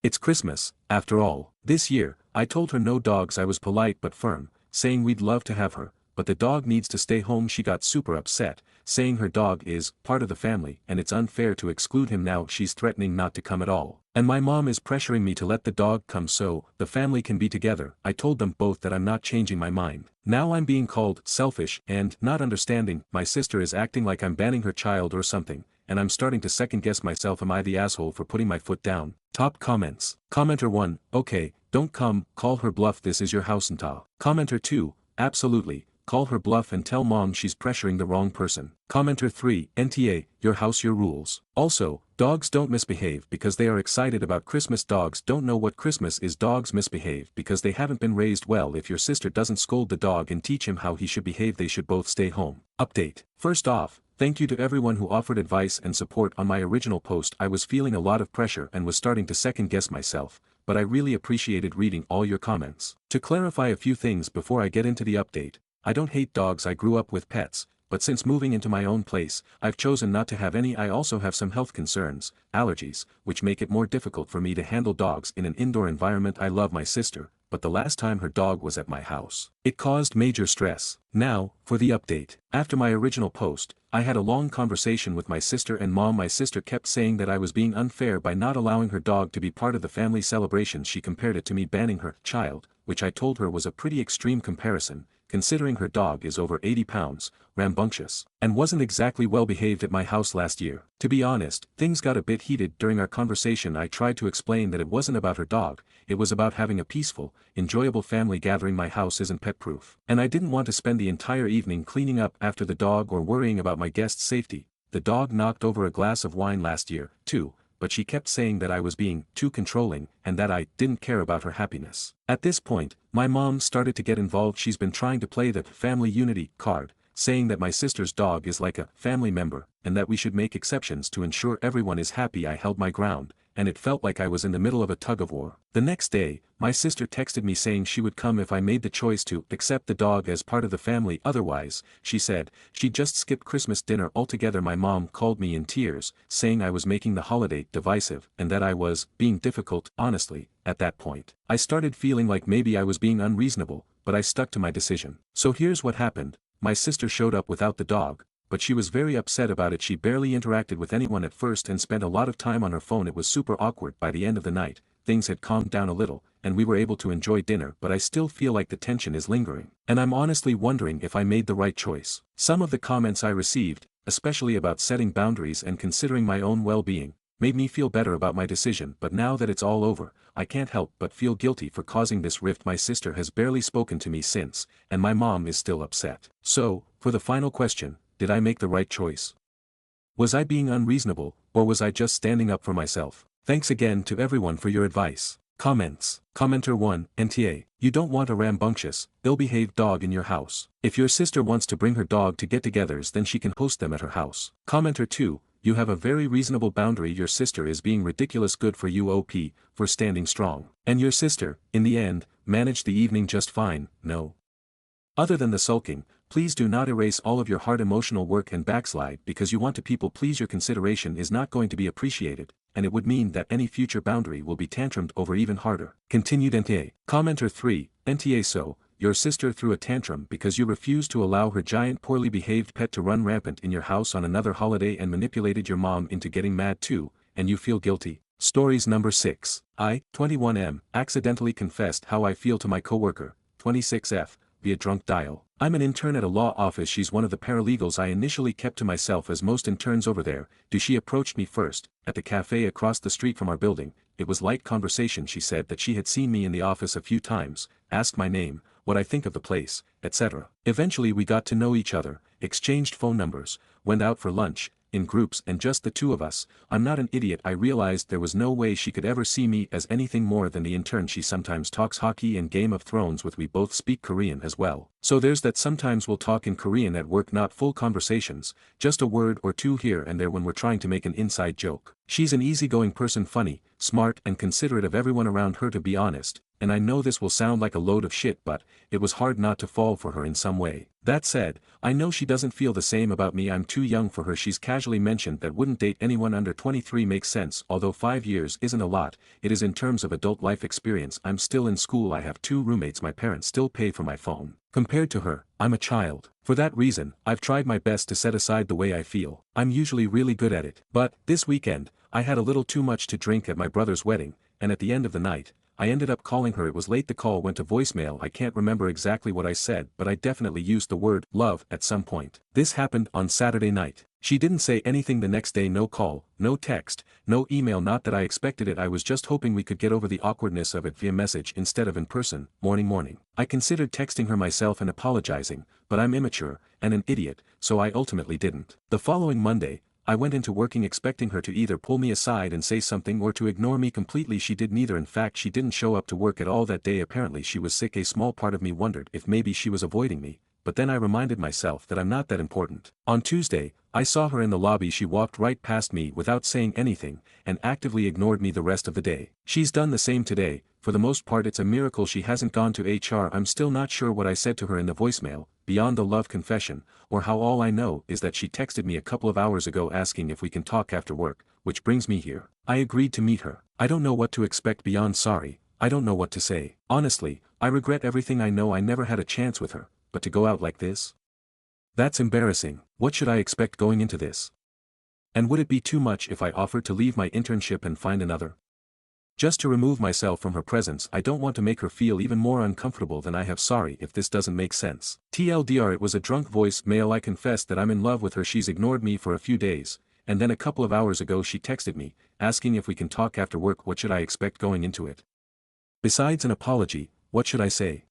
It's Christmas, after all. This year, I told her no dogs. I was polite but firm, saying we'd love to have her, but the dog needs to stay home. She got super upset, saying her dog is part of the family and it's unfair to exclude him. Now she's threatening not to come at all, and my mom is pressuring me to let the dog come so the family can be together. I told them both that I'm not changing my mind. Now I'm being called selfish and not understanding. My sister is acting like I'm banning her child or something, and I'm starting to second guess myself. Am I the asshole for putting my foot down? Top comments. Commenter 1, okay, don't come, call her bluff, this is your house and ta. Commenter 2, absolutely, call her bluff and tell mom she's pressuring the wrong person. Commenter 3, NTA, your house your rules. Also, dogs don't misbehave because they are excited about Christmas. Dogs don't know what Christmas is. Dogs misbehave because they haven't been raised well. If your sister doesn't scold the dog and teach him how he should behave, they should both stay home. Update. First off, thank you to everyone who offered advice and support on my original post. I was feeling a lot of pressure and was starting to second guess myself, but I really appreciated reading all your comments. To clarify a few things before I get into the update, I don't hate dogs. I grew up with pets, but since moving into my own place, I've chosen not to have any. I also have some health concerns, allergies, which make it more difficult for me to handle dogs in an indoor environment. I love my sister, but the last time her dog was at my house, it caused major stress. Now, for the update. After my original post, I had a long conversation with my sister and mom. My sister kept saying that I was being unfair by not allowing her dog to be part of the family celebrations. She compared it to me banning her child, which I told her was a pretty extreme comparison, considering her dog is over 80 pounds, rambunctious, and wasn't exactly well behaved at my house last year. To be honest, things got a bit heated during our conversation. I tried to explain that it wasn't about her dog, it was about having a peaceful, enjoyable family gathering. My house isn't pet-proof, and I didn't want to spend the entire evening cleaning up after the dog or worrying about my guests' safety. The dog knocked over a glass of wine last year, too, but she kept saying that I was being too controlling and that I didn't care about her happiness. At this point, my mom started to get involved. She's been trying to play the family unity card, saying that my sister's dog is like a family member, and that we should make exceptions to ensure everyone is happy. I held my ground, and it felt like I was in the middle of a tug-of-war. The next day, my sister texted me saying she would come if I made the choice to accept the dog as part of the family. Otherwise, she said, she'd just skip Christmas dinner altogether. My mom called me in tears, saying I was making the holiday divisive and that I was being difficult. Honestly, at that point, I started feeling like maybe I was being unreasonable, but I stuck to my decision. So here's what happened. My sister showed up without the dog, but she was very upset about it. She barely interacted with anyone at first and spent a lot of time on her phone. It was super awkward. By the end of the night, things had calmed down a little, and we were able to enjoy dinner, but I still feel like the tension is lingering, and I'm honestly wondering if I made the right choice. Some of the comments I received, especially about setting boundaries and considering my own well-being, made me feel better about my decision. But now that it's all over, I can't help but feel guilty for causing this rift. My sister has barely spoken to me since, and my mom is still upset. So, for the final question, did I make the right choice? Was I being unreasonable, or was I just standing up for myself? Thanks again to everyone for your advice. Comments. Commenter 1, NTA, you don't want a rambunctious, ill-behaved dog in your house. If your sister wants to bring her dog to get-togethers, then she can host them at her house. Commenter 2, you have a very reasonable boundary. Your sister is being ridiculous. Good for you, OP, for standing strong. And your sister, in the end, managed the evening just fine. No. Other than the sulking, please do not erase all of your hard emotional work and backslide because you want to people please. Your consideration is not going to be appreciated, and it would mean that any future boundary will be tantrumed over even harder. Continued NTA. Commenter 3, NTA, so, your sister threw a tantrum because you refused to allow her giant poorly behaved pet to run rampant in your house on another holiday and manipulated your mom into getting mad too, and you feel guilty. Stories number 6. I, 21M, accidentally confessed how I feel to my coworker, 26F, via drunk dial. I'm an intern at a law office. She's one of the paralegals. I initially kept to myself as most interns over there. She approached me first, at the cafe across the street from our building. It was light conversation. She said that she had seen me in the office a few times, asked my name, what I think of the place, etc. Eventually we got to know each other, exchanged phone numbers, went out for lunch, in groups and just the two of us. I'm not an idiot. I realized there was no way she could ever see me as anything more than the intern she sometimes talks hockey and Game of Thrones with. We both speak Korean as well. So there's that. Sometimes we'll talk in Korean at work, not full conversations, just a word or two here and there when we're trying to make an inside joke. She's an easygoing person, funny, smart and considerate of everyone around her, to be honest, and I know this will sound like a load of shit, but it was hard not to fall for her in some way. That said, I know she doesn't feel the same about me. I'm too young for her. She's casually mentioned that wouldn't date anyone under 23. Makes sense. Although 5 years isn't a lot, it is in terms of adult life experience. I'm still in school. I have 2 roommates. My parents still pay for my phone. Compared to her, I'm a child. For that reason, I've tried my best to set aside the way I feel. I'm usually really good at it. But, this weekend, I had a little too much to drink at my brother's wedding, and at the end of the night, I ended up calling her. It was late. The call went to voicemail. I can't remember exactly what I said, but I definitely used the word love at some point. This happened on Saturday night. She didn't say anything the next day. No call, no text, no email. Not that I expected it. I was just hoping we could get over the awkwardness of it via message instead of in person. Morning. I considered texting her myself and apologizing, but I'm immature and an idiot, so I ultimately didn't. The following Monday, I went into working expecting her to either pull me aside and say something or to ignore me completely. She did neither. In fact, she didn't show up to work at all that day. Apparently she was sick. A small part of me wondered if maybe she was avoiding me, but then I reminded myself that I'm not that important. On Tuesday, I saw her in the lobby. She walked right past me without saying anything, and actively ignored me the rest of the day. She's done the same today. For the most part it's a miracle she hasn't gone to HR. I'm still not sure what I said to her in the voicemail, beyond the love confession, or how all I know is that she texted me a couple of hours ago asking if we can talk after work, which brings me here. I agreed to meet her. I don't know what to expect beyond sorry. I don't know what to say. Honestly, I regret everything. I know I never had a chance with her, but to go out like this? That's embarrassing. What should I expect going into this? And would it be too much if I offered to leave my internship and find another? Just to remove myself from her presence. I don't want to make her feel even more uncomfortable than I have. Sorry if this doesn't make sense. TLDR, it was a drunk voicemail. I confessed that I'm in love with her. She's ignored me for a few days, and then a couple of hours ago she texted me, asking if we can talk after work. What should I expect going into it? Besides an apology, what should I say?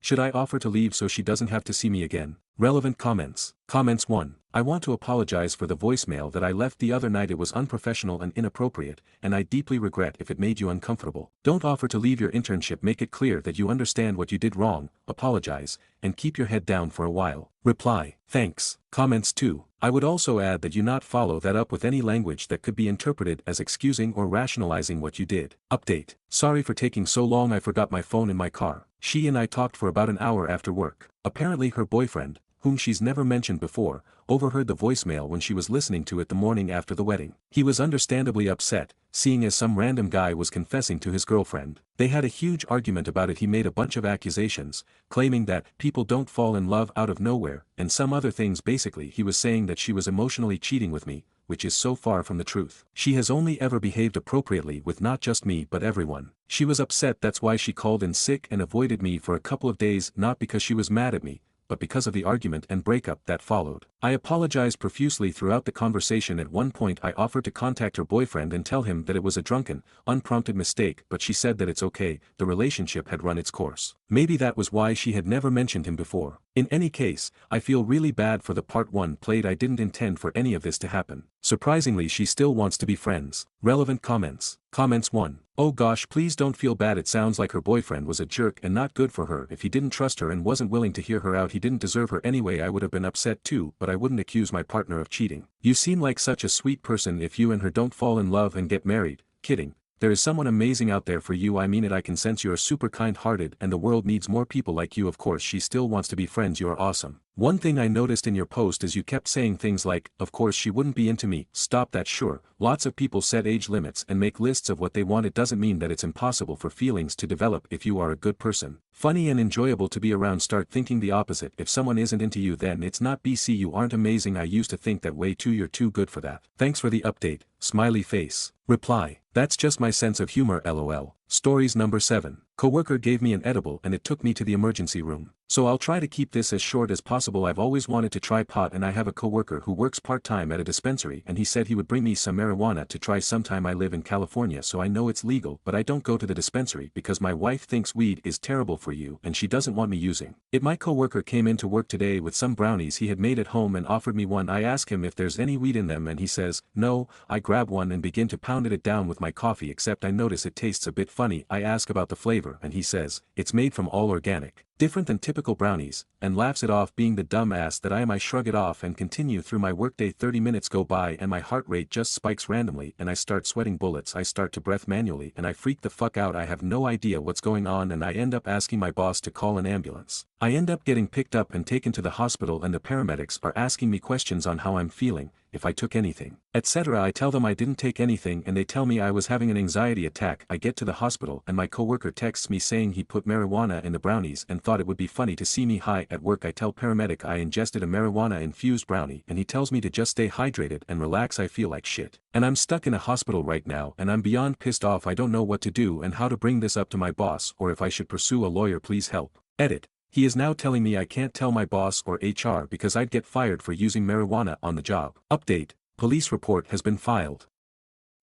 Should I offer to leave so she doesn't have to see me again? Relevant comments. Comments 1. I want to apologize for the voicemail that I left the other night. It was unprofessional and inappropriate, and I deeply regret if it made you uncomfortable. Don't offer to leave your internship. Make it clear that you understand what you did wrong, apologize, and keep your head down for a while. Reply. Thanks. Comments 2. I would also add that you not follow that up with any language that could be interpreted as excusing or rationalizing what you did. Update. Sorry for taking so long. I forgot my phone in my car. She and I talked for about an hour after work. Apparently her boyfriend, whom she's never mentioned before, overheard the voicemail when she was listening to it the morning after the wedding. He was understandably upset, seeing as some random guy was confessing to his girlfriend. They had a huge argument about it. He made a bunch of accusations, claiming that people don't fall in love out of nowhere, and some other things. Basically he was saying that she was emotionally cheating with me, which is so far from the truth. She has only ever behaved appropriately with not just me but everyone. She was upset. That's why she called in sick and avoided me for a couple of days, not because she was mad at me, but because of the argument and breakup that followed. I apologized profusely throughout the conversation. At one point I offered to contact her boyfriend and tell him that it was a drunken, unprompted mistake, but she said that it's okay, the relationship had run its course. Maybe that was why she had never mentioned him before. In any case, I feel really bad for the part 1 played. I didn't intend for any of this to happen. Surprisingly she still wants to be friends. Relevant comments. Comments 1. Oh gosh, please don't feel bad. It sounds like her boyfriend was a jerk and not good for her. If he didn't trust her and wasn't willing to hear her out, he didn't deserve her anyway. I would have been upset too, but I wouldn't accuse my partner of cheating. You seem like such a sweet person. If you and her don't fall in love and get married, kidding. There is someone amazing out there for you. I mean it. I can sense you're super kind-hearted and the world needs more people like you. Of course she still wants to be friends. You're awesome. One thing I noticed in your post is you kept saying things like, of course she wouldn't be into me. Stop that. Sure, lots of people set age limits and make lists of what they want. It doesn't mean that it's impossible for feelings to develop if you are a good person, funny and enjoyable to be around. Start thinking the opposite. If someone isn't into you, then it's not BC. You aren't amazing. I used to think that way too. You're too good for that. Thanks for the update. Smiley face. Reply. That's just my sense of humor. LOL. Stories number 7. Coworker gave me an edible and it took me to the emergency room. So I'll try to keep this as short as possible. I've always wanted to try pot and I have a coworker who works part-time at a dispensary and he said he would bring me some marijuana to try sometime. I live in California so I know it's legal, but I don't go to the dispensary because my wife thinks weed is terrible for you and she doesn't want me using it. My coworker came into work today with some brownies he had made at home and offered me one. I ask him if there's any weed in them and he says, no. I grab one and begin to pound it down with my coffee, except I notice it tastes a bit funny. I ask about the flavor and he says, it's made from all organic, different than typical brownies, and laughs it off. Being the dumb ass that I am, I shrug it off and continue through my workday. 30 minutes go by and my heart rate just spikes randomly and I start sweating bullets. I start to breath manually and I freak the fuck out. I have no idea what's going on and I end up asking my boss to call an ambulance. I end up getting picked up and taken to the hospital and the paramedics are asking me questions on how I'm feeling, if I took anything, etc. I tell them I didn't take anything and they tell me I was having an anxiety attack. I get to the hospital and my coworker texts me saying he put marijuana in the brownies and thought it would be funny to see me high at work. I tell paramedic I ingested a marijuana-infused brownie and he tells me to just stay hydrated and relax. I feel like shit. And I'm stuck in a hospital right now and I'm beyond pissed off. I don't know what to do and how to bring this up to my boss or if I should pursue a lawyer. Please help. Edit. He is now telling me I can't tell my boss or HR because I'd get fired for using marijuana on the job. Update. Police report has been filed.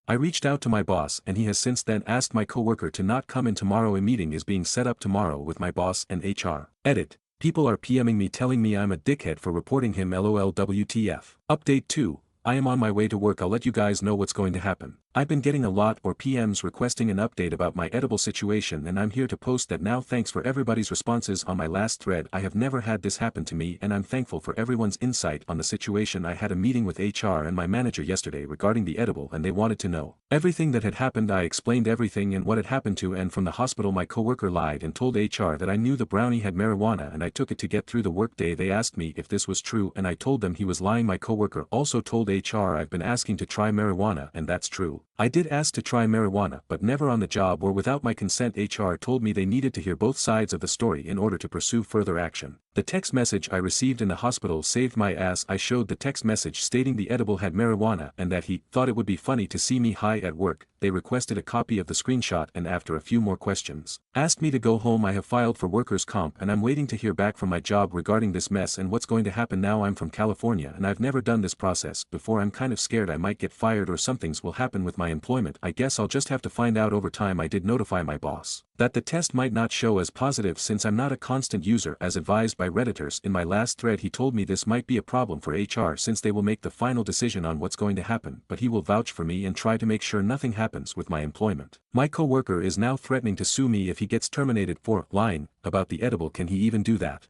I reached out to my boss and he has since then asked my coworker to not come in tomorrow. A meeting is being set up tomorrow with my boss and HR. Edit. People are PMing me telling me I'm a dickhead for reporting him. LOL. WTF. Update 2. I am on my way to work. I'll let you guys know what's going to happen. I've been getting a lot or PMs requesting an update about my edible situation and I'm here to post that now. Thanks for everybody's responses on my last thread. I have never had this happen to me and I'm thankful for everyone's insight on the situation. I had a meeting with HR and my manager yesterday regarding the edible and they wanted to know everything that had happened. I explained everything and what had happened to and from the hospital. My coworker lied and told HR that I knew the brownie had marijuana and I took it to get through the workday. They asked me if this was true and I told them he was lying. My coworker also told HR I've been asking to try marijuana and that's true. I did ask to try marijuana but never on the job or without my consent. HR told me they needed to hear both sides of the story in order to pursue further action. The text message I received in the hospital saved my ass. I showed the text message stating the edible had marijuana and that he thought it would be funny to see me high at work. They requested a copy of the screenshot and after a few more questions, asked me to go home. I have filed for workers' comp and I'm waiting to hear back from my job regarding this mess and what's going to happen now. I'm from California and I've never done this process before. I'm kind of scared I might get fired or something's will happen with my employment. I guess I'll just have to find out over time. I did notify my boss that the test might not show as positive since I'm not a constant user as advised by Redditors. In my last thread he told me this might be a problem for HR since they will make the final decision on what's going to happen, but he will vouch for me and try to make sure nothing happens with my employment. My coworker is now threatening to sue me if he gets terminated for lying about the edible. Can he even do that?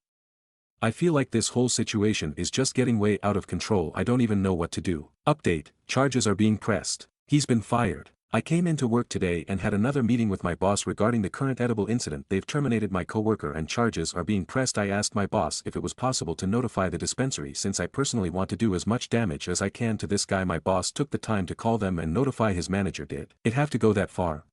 I feel like this whole situation is just getting way out of control. I don't even know what to do. Update. Charges are being pressed. He's been fired. I came into work today and had another meeting with my boss regarding the current edible incident. They've terminated my coworker and charges are being pressed. I asked my boss if it was possible to notify the dispensary since I personally want to do as much damage as I can to this guy. My boss took the time to call them and notify his manager. Did it have to go that far?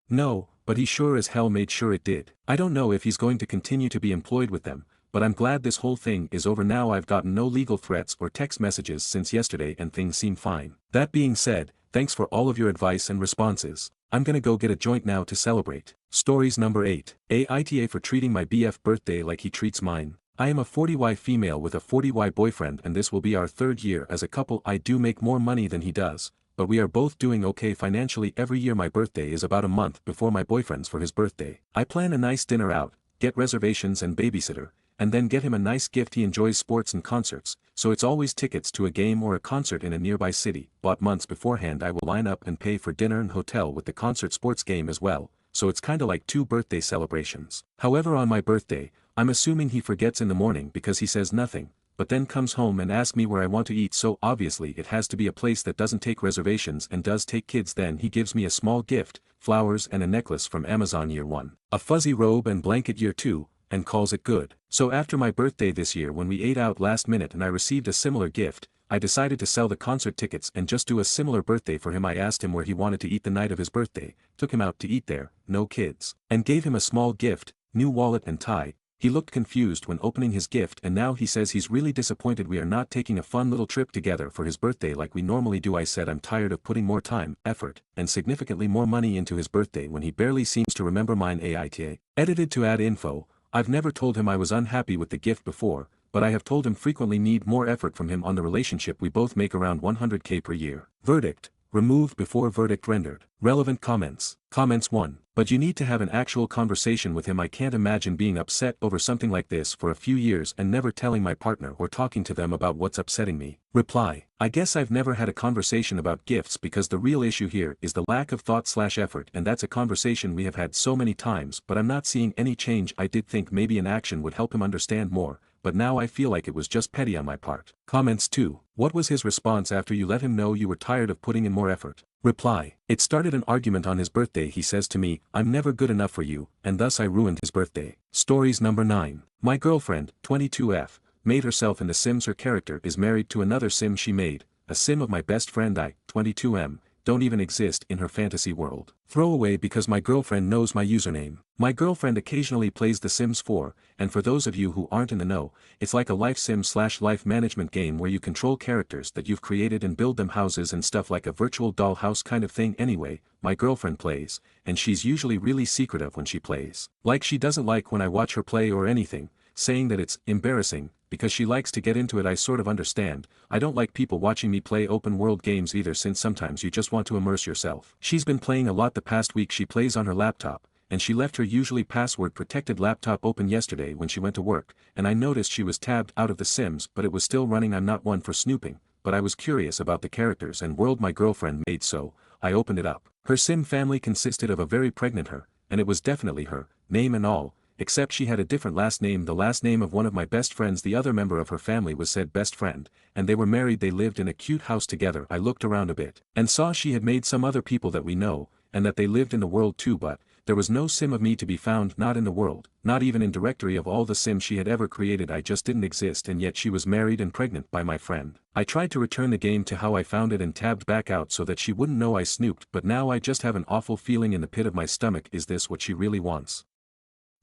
No, but he sure as hell made sure it did. I don't know if he's going to continue to be employed with them, but I'm glad this whole thing is over now. I've gotten no legal threats or text messages since yesterday and things seem fine. That being said, thanks for all of your advice and responses. I'm gonna go get a joint now to celebrate. Stories number 8. Aita for treating my BF birthday like he treats mine. I am a 40Y female with a 40Y boyfriend and this will be our 3rd year as a couple. I do make more money than he does, but we are both doing okay financially. Every year my birthday is about a month before my boyfriend's for his birthday. I plan a nice dinner out, get reservations and babysitter, and then get him a nice gift. He enjoys sports and concerts, so it's always tickets to a game or a concert in a nearby city. Bought months beforehand. I will line up and pay for dinner and hotel with the concert sports game as well, so it's kinda like 2 birthday celebrations. However, on my birthday, I'm assuming he forgets in the morning because he says nothing, but then comes home and asks me where I want to eat, so obviously it has to be a place that doesn't take reservations and does take kids. Then he gives me a small gift, flowers and a necklace from Amazon. Year 1, a fuzzy robe and blanket. Year 2, and calls it good. So after my birthday this year when we ate out last minute and I received a similar gift, I decided to sell the concert tickets and just do a similar birthday for him. I asked him where he wanted to eat the night of his birthday, took him out to eat there, no kids, and gave him a small gift, new wallet and tie. He looked confused when opening his gift and now he says he's really disappointed we are not taking a fun little trip together for his birthday like we normally do. I said I'm tired of putting more time, effort, and significantly more money into his birthday when he barely seems to remember mine. Aita. Edited to add info. I've never told him I was unhappy with the gift before, but I have told him frequently need more effort from him on the relationship. We both make around 100K per year. Verdict. Removed before verdict rendered. Relevant comments. Comments 1. But you need to have an actual conversation with him. I can't imagine being upset over something like this for a few years and never telling my partner or talking to them about what's upsetting me. Reply. I guess I've never had a conversation about gifts because the real issue here is the lack of thought/effort, and that's a conversation we have had so many times, but I'm not seeing any change. I did think maybe an action would help him understand more, but now I feel like it was just petty on my part. Comments 2. What was his response after you let him know you were tired of putting in more effort? Reply. It started an argument on his birthday. He says to me, I'm never good enough for you, and thus I ruined his birthday. Stories number 9. My girlfriend, 22F, made herself in The Sims. Her character is married to another Sim she made, a Sim of my best friend I, 22M, don't even exist in her fantasy world. Throwaway because my girlfriend knows my username. My girlfriend occasionally plays The Sims 4, and for those of you who aren't in the know, it's like a life sim / life management game where you control characters that you've created and build them houses and stuff, like a virtual dollhouse kind of thing. Anyway, my girlfriend plays, and she's usually really secretive when she plays. Like, she doesn't like when I watch her play or anything, saying that it's embarrassing, because she likes to get into it. I sort of understand. I don't like people watching me play open world games either, since sometimes you just want to immerse yourself. She's been playing a lot the past week. She plays on her laptop, and she left her usually password protected laptop open yesterday when she went to work, and I noticed she was tabbed out of The Sims but it was still running. I'm not one for snooping, but I was curious about the characters and world my girlfriend made, so I opened it up. Her sim family consisted of a very pregnant her, and it was definitely her, name and all, except she had a different last name, the last name of one of my best friends. The other member of her family was said best friend, and they were married. They lived in a cute house together. I looked around a bit, and saw she had made some other people that we know, and that they lived in the world too, but there was no sim of me to be found, not in the world, not even in directory of all the sims she had ever created. I just didn't exist, and yet she was married and pregnant by my friend. I tried to return the game to how I found it and tabbed back out so that she wouldn't know I snooped, but now I just have an awful feeling in the pit of my stomach. Is this what she really wants?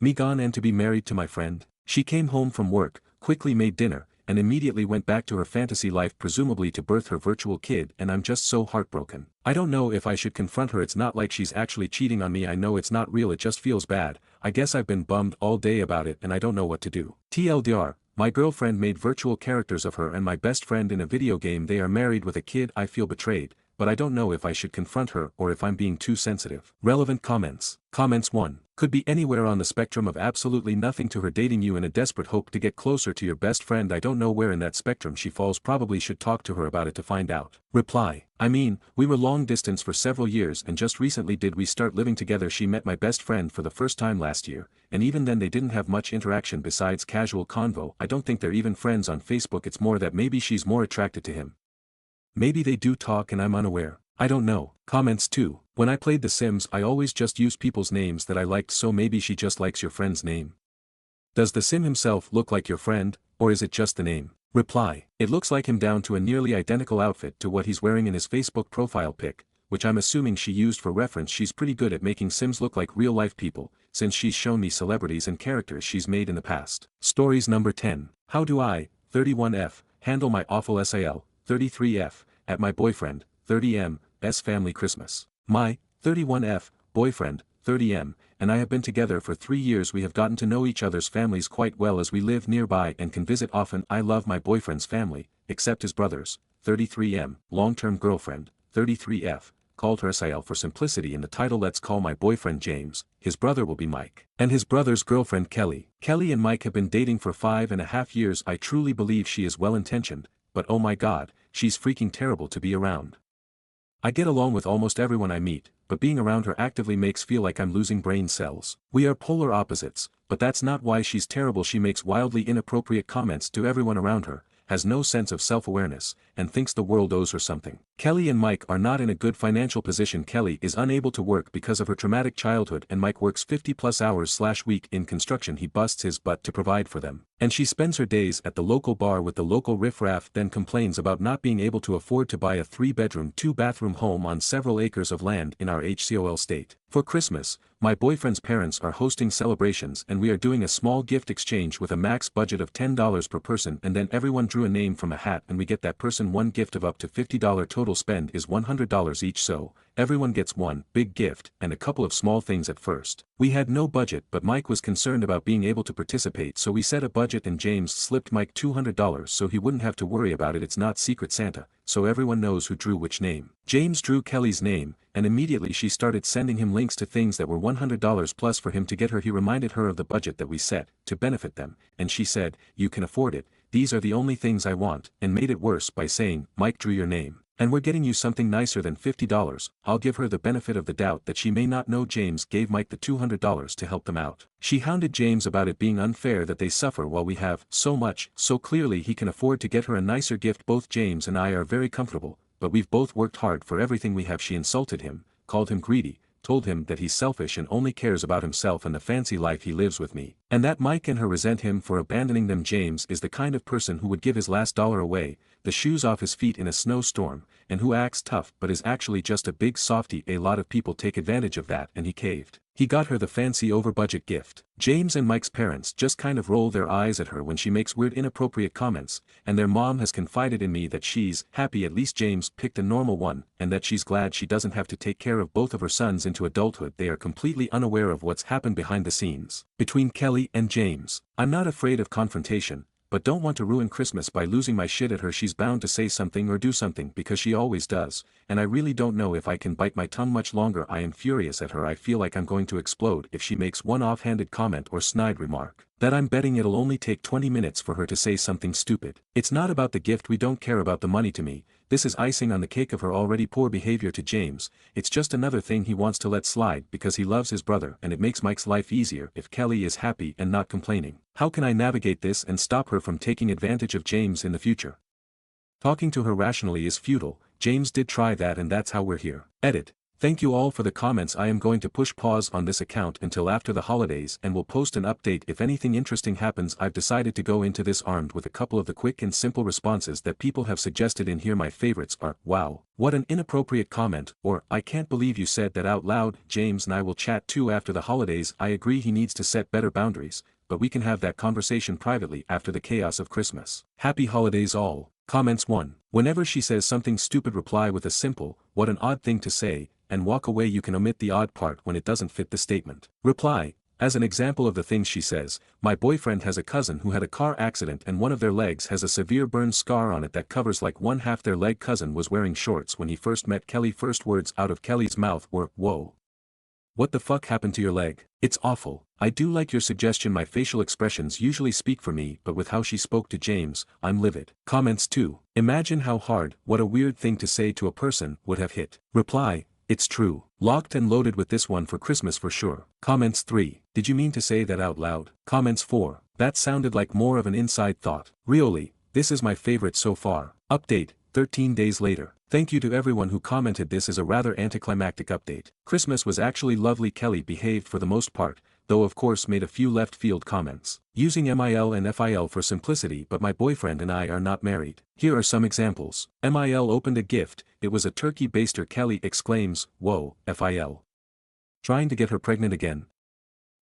Me gone and to be married to my friend? She came home from work, quickly made dinner, and immediately went back to her fantasy life, presumably to birth her virtual kid, and I'm just so heartbroken. I don't know if I should confront her. It's not like she's actually cheating on me. I know it's not real, it just feels bad. I guess I've been bummed all day about it and I don't know what to do. TLDR, my girlfriend made virtual characters of her and my best friend in a video game. They are married with a kid. I feel betrayed, but I don't know if I should confront her or if I'm being too sensitive. Relevant comments. Comments 1. Could be anywhere on the spectrum of absolutely nothing to her dating you in a desperate hope to get closer to your best friend. I don't know where in that spectrum she falls. Probably should talk to her about it to find out. Reply. I mean, we were long distance for several years and just recently did we start living together. She met my best friend for the first time last year, and even then they didn't have much interaction besides casual convo. I don't think they're even friends on Facebook. It's more that maybe she's more attracted to him. Maybe they do talk and I'm unaware. I don't know. Comments 2. When I played The Sims I always just used people's names that I liked, so maybe she just likes your friend's name. Does the sim himself look like your friend, or is it just the name? Reply. It looks like him down to a nearly identical outfit to what he's wearing in his Facebook profile pic, which I'm assuming she used for reference. She's pretty good at making sims look like real life people, since she's shown me celebrities and characters she's made in the past. Stories number 10. How do I, 31F, handle my awful SAL, 33F, at my boyfriend, 30M's family Christmas? My, 31F, boyfriend, 30M, and I have been together for 3 years. We have gotten to know each other's families quite well as we live nearby and can visit often. I love my boyfriend's family, except his brothers. 33M, long-term girlfriend, 33F, called her SIL for simplicity in the title. Let's call my boyfriend James, his brother will be Mike, and his brother's girlfriend Kelly. Kelly and Mike have been dating for 5.5 years. I truly believe she is well-intentioned, but oh my god, she's freaking terrible to be around. I get along with almost everyone I meet, but being around her actively makes feel like I'm losing brain cells. We are polar opposites, but that's not why she's terrible. She makes wildly inappropriate comments to everyone around her, has no sense of self-awareness, and thinks the world owes her something. Kelly and Mike are not in a good financial position. Kelly is unable to work because of her traumatic childhood, and Mike works 50+ hours/week in construction. He busts his butt to provide for them. And she spends her days at the local bar with the local riffraff, then complains about not being able to afford to buy a 3-bedroom, 2-bathroom home on several acres of land in our HCOL state. For Christmas, my boyfriend's parents are hosting celebrations and we are doing a small gift exchange with a max budget of $10 per person, and then everyone drew a name from a hat and we get that person one gift of up to $50. Total spend is $100 each, so everyone gets one big gift and a couple of small things at first. We had no budget, but Mike was concerned about being able to participate, so we set a budget and James slipped Mike $200 so he wouldn't have to worry about it. It's not Secret Santa, so everyone knows who drew which name. James drew Kelly's name, and immediately she started sending him links to things that were $100 plus for him to get her. He reminded her of the budget that we set, to benefit them, and she said, "You can afford it, these are the only things I want," and made it worse by saying, "Mike drew your name, and we're getting you something nicer than $50. I'll give her the benefit of the doubt that she may not know James gave Mike the $200 to help them out. She hounded James about it being unfair that they suffer while we have so much, so clearly he can afford to get her a nicer gift. Both James and I are very comfortable, but we've both worked hard for everything we have." She insulted him, called him greedy, told him that he's selfish and only cares about himself and the fancy life he lives with me, and that Mike and her resent him for abandoning them. James is the kind of person who would give his last dollar away, the shoes off his feet in a snowstorm, and who acts tough but is actually just a big softie. A lot of people take advantage of that and he caved. He got her the fancy over-budget gift. James and Mike's parents just kind of roll their eyes at her when she makes weird inappropriate comments, and their mom has confided in me that she's happy at least James picked a normal one, and that she's glad she doesn't have to take care of both of her sons into adulthood. They are completely unaware of what's happened behind the scenes. Between Kelly and James, I'm not afraid of confrontation, but don't want to ruin Christmas by losing my shit at her. She's bound to say something or do something because she always does, and I really don't know if I can bite my tongue much longer. I am furious at her. I feel like I'm going to explode if she makes one offhanded comment or snide remark. That I'm betting it'll only take 20 minutes for her to say something stupid. It's not about the gift. We don't care about the money. To me, this is icing on the cake of her already poor behavior to James. It's just another thing he wants to let slide because he loves his brother, and it makes Mike's life easier if Kelly is happy and not complaining. How can I navigate this and stop her from taking advantage of James in the future? Talking to her rationally is futile. James did try that, and that's how we're here. Edit. Thank you all for the comments. I am going to push pause on this account until after the holidays and will post an update if anything interesting happens. I've decided to go into this armed with a couple of the quick and simple responses that people have suggested in here. My favorites are, "Wow, what an inappropriate comment," or "I can't believe you said that out loud." James and I will chat too after the holidays. I agree he needs to set better boundaries, but we can have that conversation privately after the chaos of Christmas. Happy holidays all. Comments 1. Whenever she says something stupid, reply with a simple, "What an odd thing to say," and walk away. You can omit the odd part when it doesn't fit the statement. Reply. As an example of the things she says, "My boyfriend has a cousin who had a car accident and one of their legs has a severe burn scar on it that covers like one half their leg. Cousin was wearing shorts when he first met Kelly." First words out of Kelly's mouth were, "Whoa. What the fuck happened to your leg?" It's awful. I do like your suggestion. My facial expressions usually speak for me, but with how she spoke to James, I'm livid. Comments 2. Imagine how hard, what a weird thing to say to a person, would have hit. Reply. It's true. Locked and loaded with this one for Christmas for sure. Comments 3. Did you mean to say that out loud? Comments 4. That sounded like more of an inside thought. Really, this is my favorite so far. Update, 13 days later. Thank you to everyone who commented. This is a rather anticlimactic update. Christmas was actually lovely. Kelly behaved for the most part, though of course made a few left-field comments. Using MIL and FIL for simplicity, but my boyfriend and I are not married. Here are some examples. MIL opened a gift, it was a turkey baster. Kelly exclaims, "Whoa." FIL. Trying to get her pregnant again.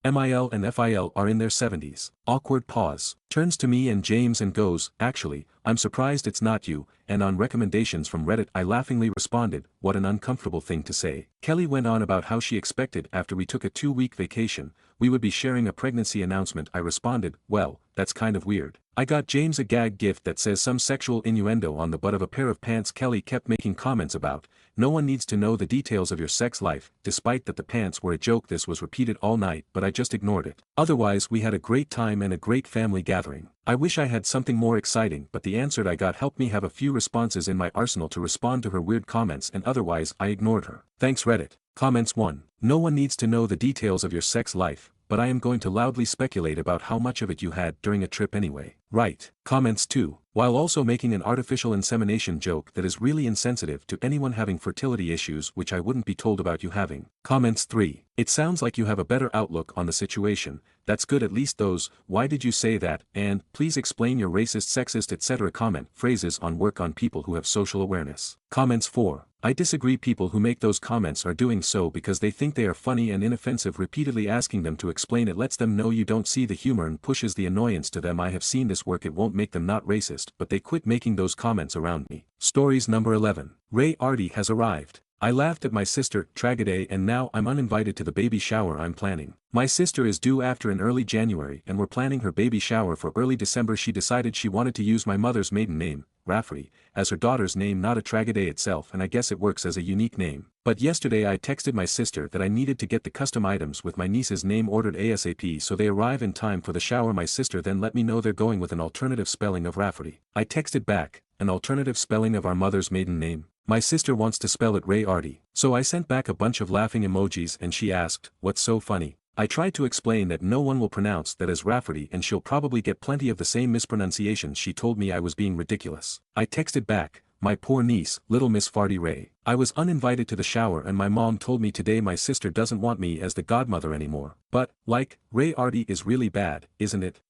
MIL and FIL are in their 70s. Awkward pause. Turns to me and James and goes, "Actually, I'm surprised it's not you," and on recommendations from Reddit I laughingly responded, "What an uncomfortable thing to say." Kelly went on about how she expected after we took a 2-week vacation, we would be sharing a pregnancy announcement. I responded, "Well, that's kind of weird." I got James a gag gift that says some sexual innuendo on the butt of a pair of pants. Kelly kept making comments about, "No one needs to know the details of your sex life," despite that the pants were a joke. This was repeated all night, but I just ignored it. Otherwise we had a great time and a great family gathering. I wish I had something more exciting, but the answer I got helped me have a few responses in my arsenal to respond to her weird comments, and otherwise I ignored her. Thanks Reddit. Comments 1. No one needs to know the details of your sex life, but I am going to loudly speculate about how much of it you had during a trip anyway. Right. Comments 2. While also making an artificial insemination joke that is really insensitive to anyone having fertility issues, which I wouldn't be told about you having. Comments 3. It sounds like you have a better outlook on the situation. That's good. At least those, "Why did you say that?" and "Please explain your racist, sexist, etc." comment phrases on work on people who have social awareness. Comments 4. I disagree. People who make those comments are doing so because they think they are funny and inoffensive. Repeatedly asking them to explain it lets them know you don't see the humor and pushes the annoyance to them. I have seen this work. It won't make them not racist, but they quit making those comments around me. Stories number 11. Ray Artie has arrived. I laughed at my sister, Tragedy, and now I'm uninvited to the baby shower I'm planning. My sister is due after in early January and we're planning her baby shower for early December. She decided she wanted to use my mother's maiden name, Rafferty, as her daughter's name, not a Tragedy itself, and I guess it works as a unique name. But yesterday I texted my sister that I needed to get the custom items with my niece's name ordered ASAP so they arrive in time for the shower. My sister then let me know they're going with an alternative spelling of Rafferty. I texted back, "An alternative spelling of our mother's maiden name? My sister wants to spell it Ray Artie." So I sent back a bunch of laughing emojis and she asked, "What's so funny?" I tried to explain that no one will pronounce that as Rafferty and she'll probably get plenty of the same mispronunciations. She told me I was being ridiculous. I texted back, "My poor niece, little Miss Farty Ray." I was uninvited to the shower and my mom told me today my sister doesn't want me as the godmother anymore. But, like, Ray Artie is really bad, isn't it?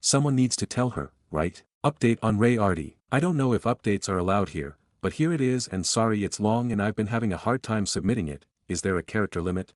Someone needs to tell her. right? Update on Ray Artie. I don't know if updates are allowed here, but here it is, and sorry it's long and I've been having a hard time submitting it. Is there a character limit?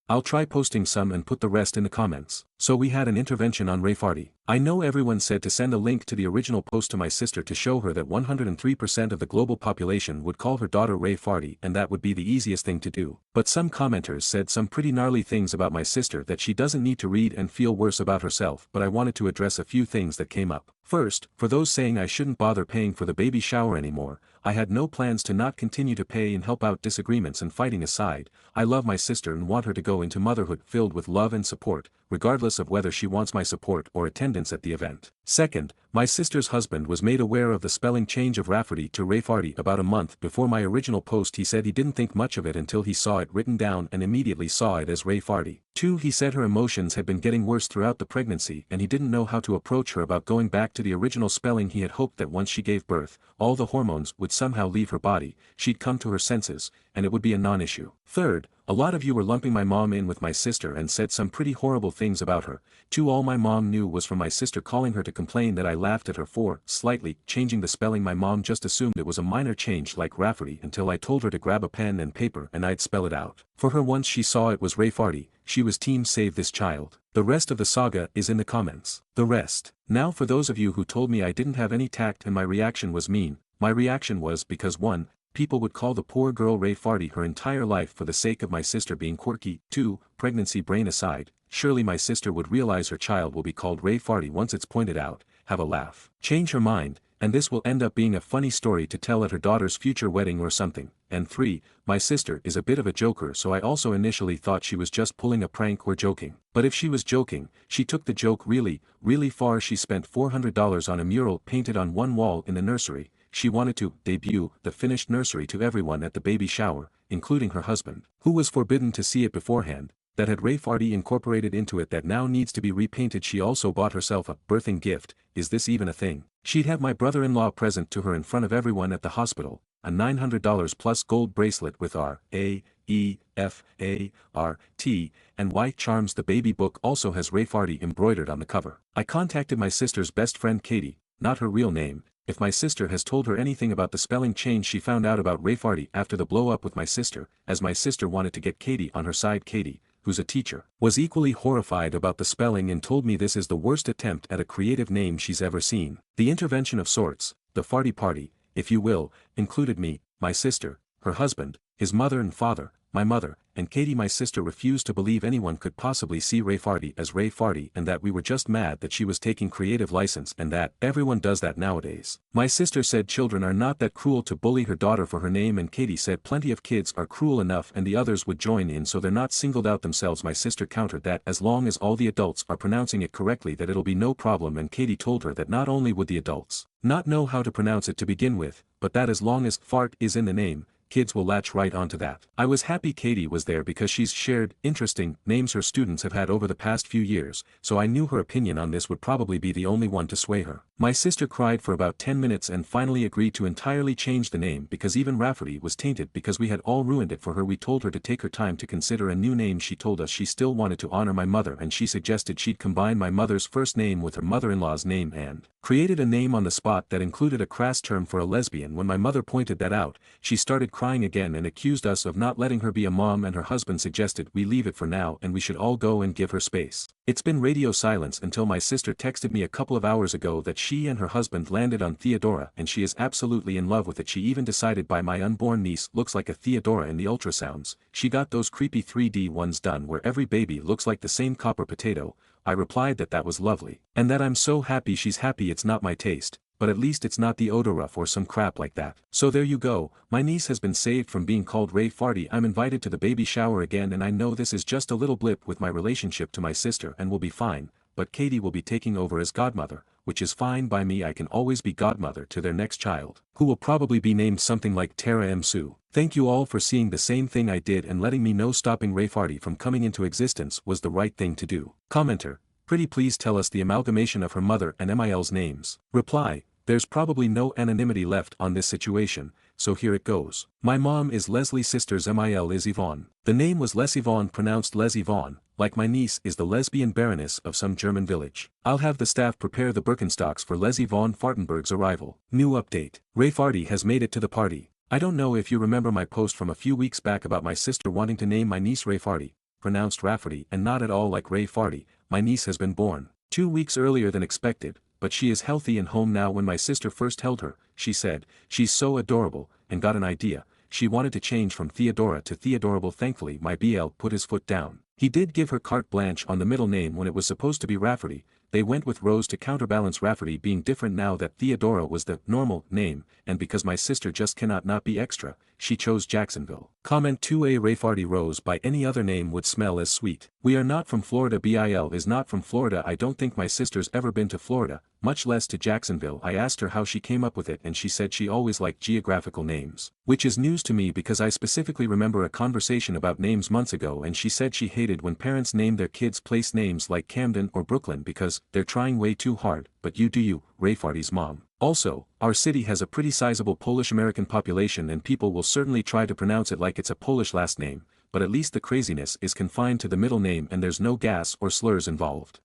I'll try posting some and put the rest in the comments. So we had an intervention on Ray Farty. I know everyone said to send a link to the original post to my sister to show her that 103% of the global population would call her daughter Ray Farty, and that would be the easiest thing to do. But some commenters said some pretty gnarly things about my sister that she doesn't need to read and feel worse about herself, but I wanted to address a few things that came up. First, for those saying I shouldn't bother paying for the baby shower anymore, I had no plans to not continue to pay and help out. Disagreements and fighting aside, I love my sister and want her to go into motherhood filled with love and support, regardless of whether she wants my support or attendance at the event. Second, my sister's husband was made aware of the spelling change of Rafferty to Rayfarty about a month before my original post. He said he didn't think much of it until he saw it written down and immediately saw it as Rayfarty. 2. He said her emotions had been getting worse throughout the pregnancy and he didn't know how to approach her about going back to the original spelling. He had hoped that once she gave birth, all the hormones would somehow leave her body, she'd come to her senses, and it would be a non-issue. Third, a lot of you were lumping my mom in with my sister and said some pretty horrible things about her. 2. All my mom knew was from my sister calling her to complain that I laughed at her for slightly changing the spelling. My mom just assumed it was a minor change like Rafferty until I told her to grab a pen and paper and I'd spell it out. For her, once she saw it was Rayfarty, she was team save this child. The rest of the saga is in the comments. The rest. Now for those of you who told me I didn't have any tact and my reaction was mean, my reaction was because 1. People would call the poor girl Ray Farty her entire life for the sake of my sister being quirky. 2. Pregnancy brain aside, surely my sister would realize her child will be called Ray Farty once it's pointed out, have a laugh, change her mind, and this will end up being a funny story to tell at her daughter's future wedding or something. And 3. My sister is a bit of a joker, so I also initially thought she was just pulling a prank or joking. But if she was joking, she took the joke really, really far. She spent $400 on a mural painted on one wall in the nursery. She wanted to debut the finished nursery to everyone at the baby shower, including her husband, who was forbidden to see it beforehand, that had Ray Farty incorporated into it that now needs to be repainted. She also bought herself a birthing gift. Is this even a thing? She'd have my brother-in-law present to her in front of everyone at the hospital, a $900 plus gold bracelet with R, A, E, F, A, R, T, and Y charms. The baby book also has Ray Farty embroidered on the cover. I contacted my sister's best friend Katie, not her real name, if my sister has told her anything about the spelling change she found out about Ray Farty after the blow up with my sister, as my sister wanted to get Katie on her side. Katie, who's a teacher, was equally horrified about the spelling and told me this is the worst attempt at a creative name she's ever seen. The intervention of sorts, the Farty party, if you will, included me, my sister, her husband, his mother and father, my mother, and Katie. My sister refused to believe anyone could possibly see Ray Farty as Ray Farty and that we were just mad that she was taking creative license and that everyone does that nowadays. My sister said children are not that cruel to bully her daughter for her name, and Katie said plenty of kids are cruel enough and the others would join in so they're not singled out themselves. My sister countered that as long as all the adults are pronouncing it correctly that it'll be no problem, and Katie told her that not only would the adults not know how to pronounce it to begin with, but that as long as fart is in the name, kids will latch right onto that. I was happy Katie was there because she's shared interesting names her students have had over the past few years, so I knew her opinion on this would probably be the only one to sway her. My sister cried for about 10 minutes and finally agreed to entirely change the name because even Rafferty was tainted because we had all ruined it for her. We told her to take her time to consider a new name. She told us she still wanted to honor my mother and she suggested she'd combine my mother's first name with her mother-in-law's name and created a name on the spot that included a crass term for a lesbian. When my mother pointed that out, she started crying again and accused us of not letting her be a mom, and her husband suggested we leave it for now and we should all go and give her space. It's been radio silence until my sister texted me a couple of hours ago that she and her husband landed on Theodora and she is absolutely in love with it. She even decided by my unborn niece looks like a Theodora in the ultrasounds. She got those creepy 3D ones done where every baby looks like the same copper potato. I replied that that was lovely, and that I'm so happy she's happy. It's not my taste, but at least it's not the Odoruf or some crap like that. So there you go, my niece has been saved from being called Ray Farty. I'm invited to the baby shower again and I know this is just a little blip with my relationship to my sister and will be fine, but Katie will be taking over as godmother, which is fine by me. I can always be godmother to their next child, who will probably be named something like Tara M. Sue. Thank you all for seeing the same thing I did and letting me know stopping Ray Farty from coming into existence was the right thing to do. Commenter, pretty please tell us the amalgamation of her mother and MIL's names. Reply, there's probably no anonymity left on this situation, so here it goes. My mom is Leslie, sisters Mil is Yvonne. The name was Les Yvonne, pronounced Les Yvonne, like my niece is the lesbian baroness of some German village. I'll have the staff prepare the Birkenstocks for Les Yvonne Fartenberg's arrival. New update. Ray Farty has made it to the party. I don't know if you remember my post from a few weeks back about my sister wanting to name my niece Ray Farty, pronounced Rafferty and not at all like Ray Farty. My niece has been born 2 weeks earlier than expected, but she is healthy and home now. When my sister first held her, she said, "She's so adorable," and got an idea. She wanted to change from Theodora to Theodorable. Thankfully my BL put his foot down. He did give her carte blanche on the middle name when it was supposed to be Rafferty. They went with Rose to counterbalance Rafferty being different now that Theodora was the normal name, and because my sister just cannot not be extra, she chose Jacksonville. Comment 2a Ray Farty Rose by any other name would smell as sweet. We are not from Florida. BIL is not from Florida. I don't think my sister's ever been to Florida, much less to Jacksonville. I asked her how she came up with it and she said she always liked geographical names, which is news to me because I specifically remember a conversation about names months ago and she said she hated when parents name their kids place names like Camden or Brooklyn because they're trying way too hard. But you do you, Ray Farty's mom. Also, our city has a pretty sizable Polish-American population and people will certainly try to pronounce it like it's a Polish last name, but at least the craziness is confined to the middle name and there's no gas or slurs involved.